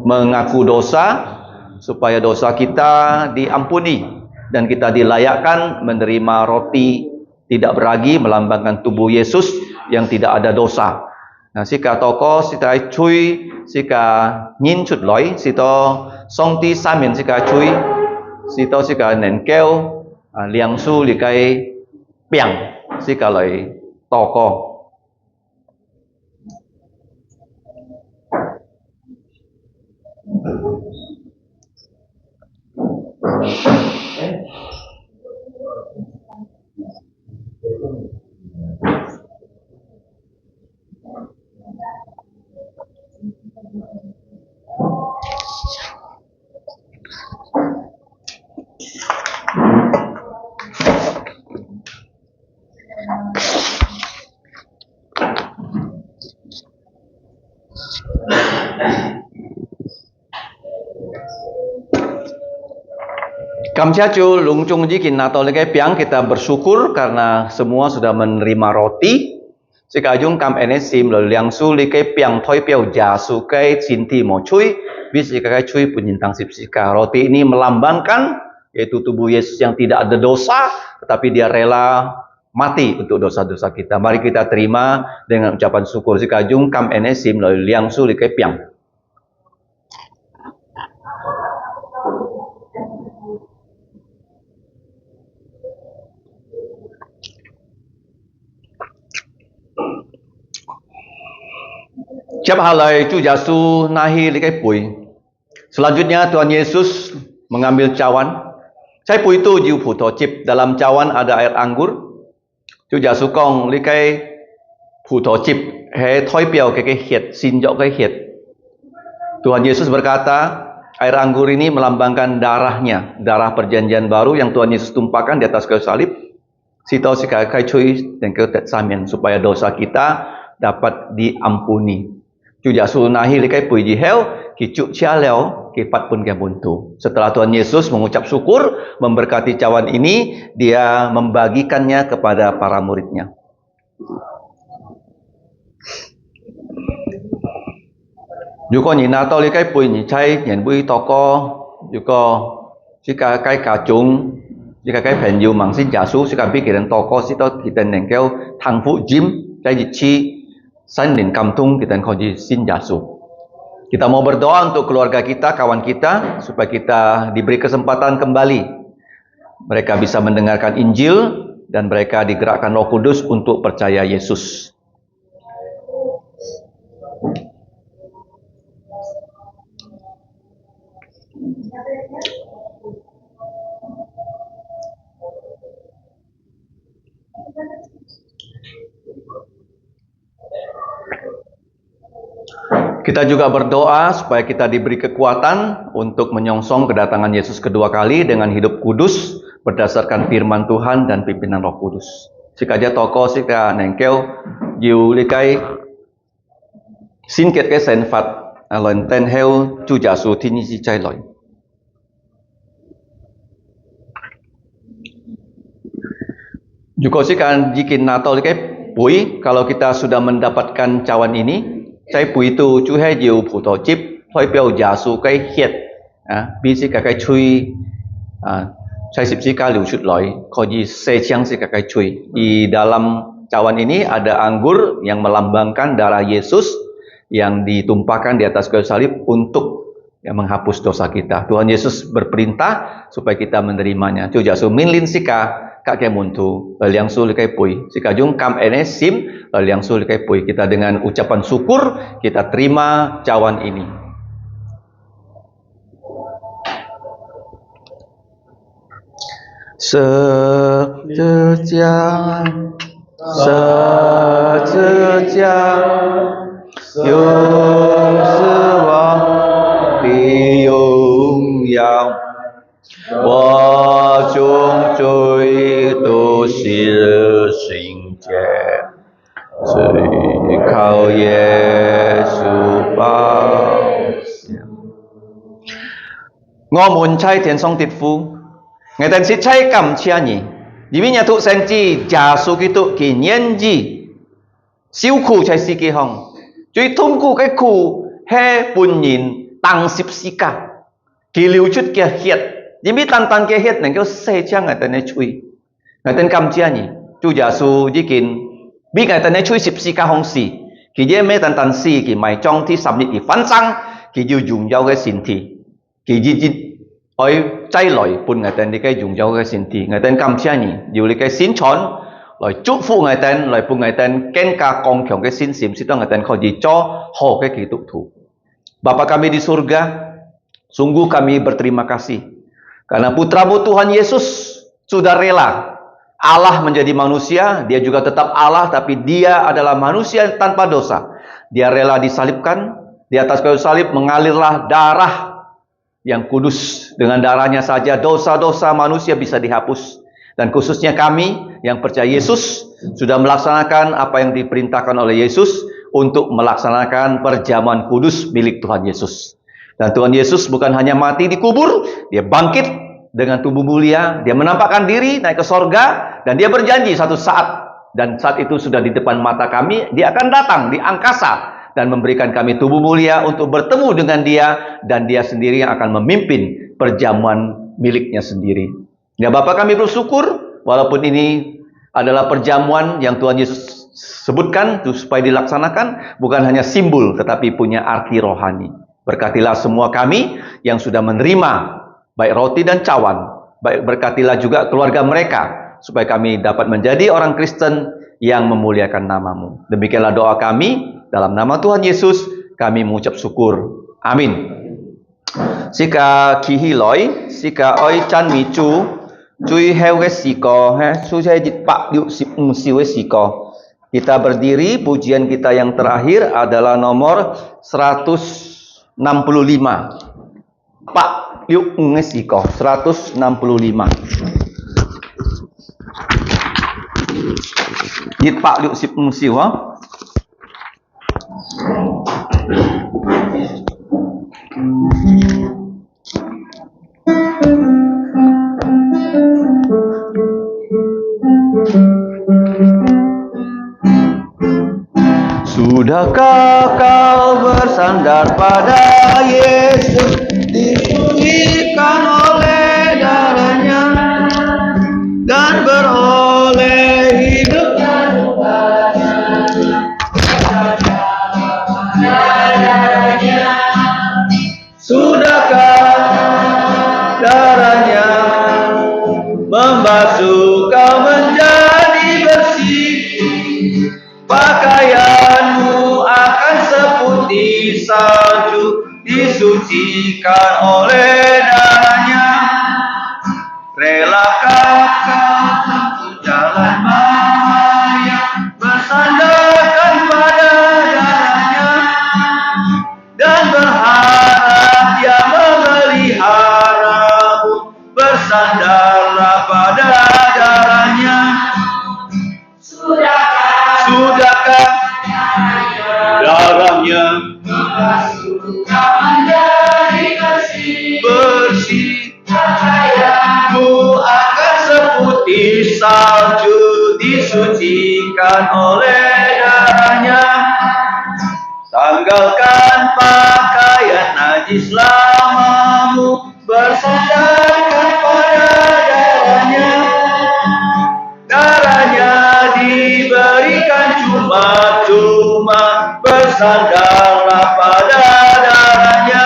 mengaku dosa supaya dosa kita diampuni dan kita dilayakkan menerima roti tidak beragi melambangkan tubuh Yesus yang tidak ada dosa. Nah, sika toko sita chui sika nyin chut loi sito song ti samin sika chui sito sika nen keo liang su likai piang sika loi toko. Kamsiacu lungcung jikin atau legai piang kita bersyukur karena semua sudah menerima roti. Sikajung kam enesim lalu liang su legai piang thoi piao jasu kai cinti mo cui bis kai cui punyintang sipsika. Roti ini melambangkan yaitu tubuh Yesus yang tidak ada dosa, tetapi dia rela mati untuk dosa-dosa kita. Mari kita terima dengan ucapan syukur. Sikajung kam enesim lalu liang su legai piang. Siap halai cu jasu nahi likai pui. Selanjutnya Tuhan Yesus mengambil cawan. Saya pui itu jiu puto cip. Dalam cawan ada air anggur. Cu jasu kong likai puto cip. He thoi piao ke hiet, sinjok ke hiet. Tuhan Yesus berkata, air anggur ini melambangkan darahnya, darah perjanjian baru yang Tuhan Yesus tumpahkan di atas kayu salib. Sito sikai cui dan ke tet samin supaya dosa kita dapat diampuni. Juga sunahi likai puji hel kicuk cialeo kipat pun buntu. Setelah Tuhan Yesus mengucap syukur memberkati cawan ini, dia membagikannya kepada para muridnya. Juga ni nato likai pui ni cai nyen bui toko juga jika kai kacung jika kai penyu mangsin jasu jika pikiran toko sito kita nengkel tangfu jim cai jici Sandin kamtung kita koji sin jasu. Kita mau berdoa untuk keluarga kita, kawan kita, supaya kita diberi kesempatan kembali. Mereka bisa mendengarkan Injil dan mereka digerakkan Roh Kudus untuk percaya Yesus. Kita juga berdoa supaya kita diberi kekuatan untuk menyongsong kedatangan Yesus kedua kali dengan hidup kudus berdasarkan firman Tuhan dan pimpinan Roh Kudus. Sikaja toko sika nengkel jiu likai sinket ke senfat alon ten heu cu jasu tini si cai loi. Juga sika jikin nato likai pui kalau kita sudah mendapatkan cawan ini. Saya pui itu chú hay jiu puto chip thoi piao jasu kai hiet bi si cái chui saya sipsika liu shoot loi koji sechang si kakai chui. Di dalam cawan ini ada anggur yang melambangkan darah Yesus yang ditumpahkan di atas kayu salib untuk menghapus dosa kita. Tuhan Yesus berperintah supaya kita menerimanya. Chu jasu minlin sika kakek muntu liang su likai pui. Sika jung kam ene sim liang su likai pui. Kita dengan ucapan syukur kita terima cawan ini. Sejejang yung sewa di yung yang wo chung chui tu shi xing jie zui kao ye su bao ngo mun chai tian song tit fu ngày tên sĩ chay cầm chia nhỉ vì nhà thụ sen chi giả số kỹ tụ kỳ nhân gì siêu khu chay si kỳ hồng truy thông khu cái khu he bùn nhìn tăng xịp si cả kỳ liu chút kia hiệt vì biết tan kia hiệt này kêu xe chăng ngày tên này chui ngày tên cầm chia nhỉ chú giả số dĩ kín biết ngày tên này chui xịp si cả hồng xì kỳ dễ mê tan si kỳ mày trong thi sầm nhị kỳ phán sang kỳ dù dùng dao cái xin thì kỳ dĩ ôi chay lỏi pun ngày tên đi cái dùng dao cái xin thì ngày tên cầm chia nhỉ dù đi cái xin chón lỏi chúc phụ ngày tên lỏi pun ngày tên ken ka kong kyong cái xin sim situ ngày tên kau di cho ho cái kituk tu. Bapa kami di surga, sungguh kami berterima kasih karena putramu Tuhan Yesus sudah rela Allah menjadi manusia, dia juga tetap Allah tapi dia adalah manusia tanpa dosa. Dia rela disalibkan, di atas kayu salib mengalirlah darah yang kudus. Dengan darahnya saja dosa-dosa manusia bisa dihapus. Dan khususnya kami yang percaya Yesus sudah melaksanakan apa yang diperintahkan oleh Yesus untuk melaksanakan perjamuan kudus milik Tuhan Yesus. Dan Tuhan Yesus bukan hanya mati di kubur, dia bangkit dengan tubuh mulia, dia menampakkan diri naik ke sorga, dan dia berjanji satu saat, dan saat itu sudah di depan mata kami, dia akan datang di angkasa dan memberikan kami tubuh mulia untuk bertemu dengan dia, dan dia sendiri yang akan memimpin perjamuan miliknya sendiri. Ya Bapak, kami bersyukur walaupun ini adalah perjamuan yang Tuhan Yesus sebutkan supaya dilaksanakan, bukan hanya simbol tetapi punya arti rohani. Berkatilah semua kami yang sudah menerima baik roti dan cawan, baik berkatilah juga keluarga mereka supaya kami dapat menjadi orang Kristen yang memuliakan nama-Mu. Demikianlah doa kami. Dalam nama Tuhan Yesus, kami mengucap syukur. Amin. Sika kihiloi, sika oi chan mi chu, cui heu ke siko, su saya pak yuk siwe siko. Kita berdiri, pujian kita yang terakhir adalah nomor 165. Pak yuk ngesiko, 165. Yit pak yuk sip siwa. Sudahkah kau bersandar pada Yesus, disucikan oleh darahnya dan beroleh hidup darahnya? Sudahkah darahnya membasuh kau menjadi bersih? Pakaianmu akan seputih salju, disucikan oleh darahnya. Relakah kau tempuh jalan maya, bersandarkan pada darahnya, dan berharap dia memeliharamu. Bersandarlah pada darahnya. Sudahkah darahnya bersih? Pakaianmu akan seputih salju, disucikan oleh darahnya. Tanggalkan pakaian najis lamamu, bersandarkan pada darahnya. Darahnya diberikan cuma-cuma, bersandarlah pada darahnya.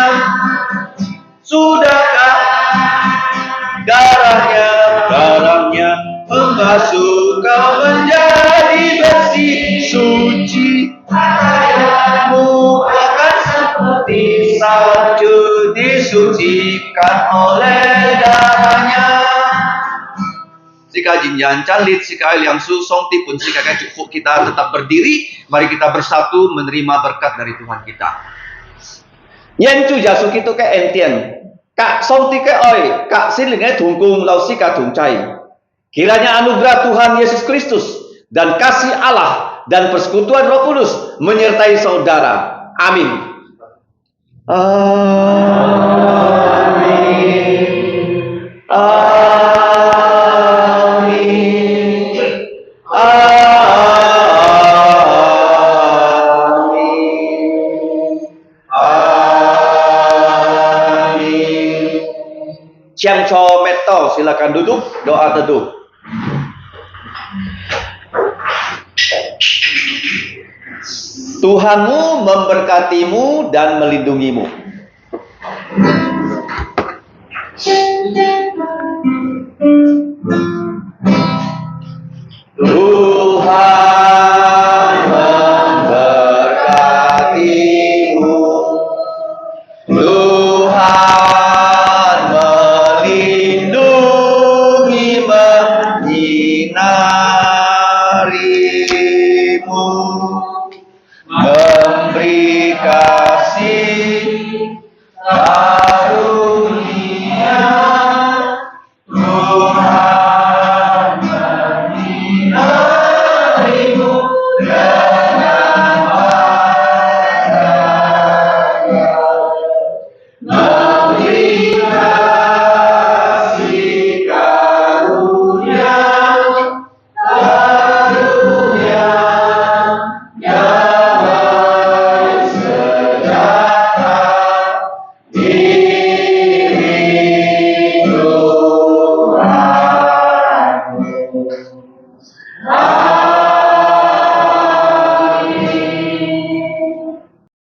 Sudahkah darahnya membasuh kau menjadi bersih suci? Pakaianmu akan seperti salju disucikan oleh darahnya. Jika jinjan calit, jika yang susong tipun, jika cukup kita tetap berdiri, mari kita bersatu menerima berkat dari Tuhan kita. Yang cu jasu kita ke entian, kak song tike oi, kak silingnya tunggung lausi tungcai. Kiranya anugerah Tuhan Yesus Kristus dan kasih Allah dan persekutuan Roh Kudus menyertai saudara. Amin. Amin. Amin. Amin. Amin. Siang cho meto, silakan duduk, doa teduh. Tuhanmu memberkatimu dan melindungimu. Tuhan memberkatimu. Tuhan melindungi, menyinarimu, memberi kasih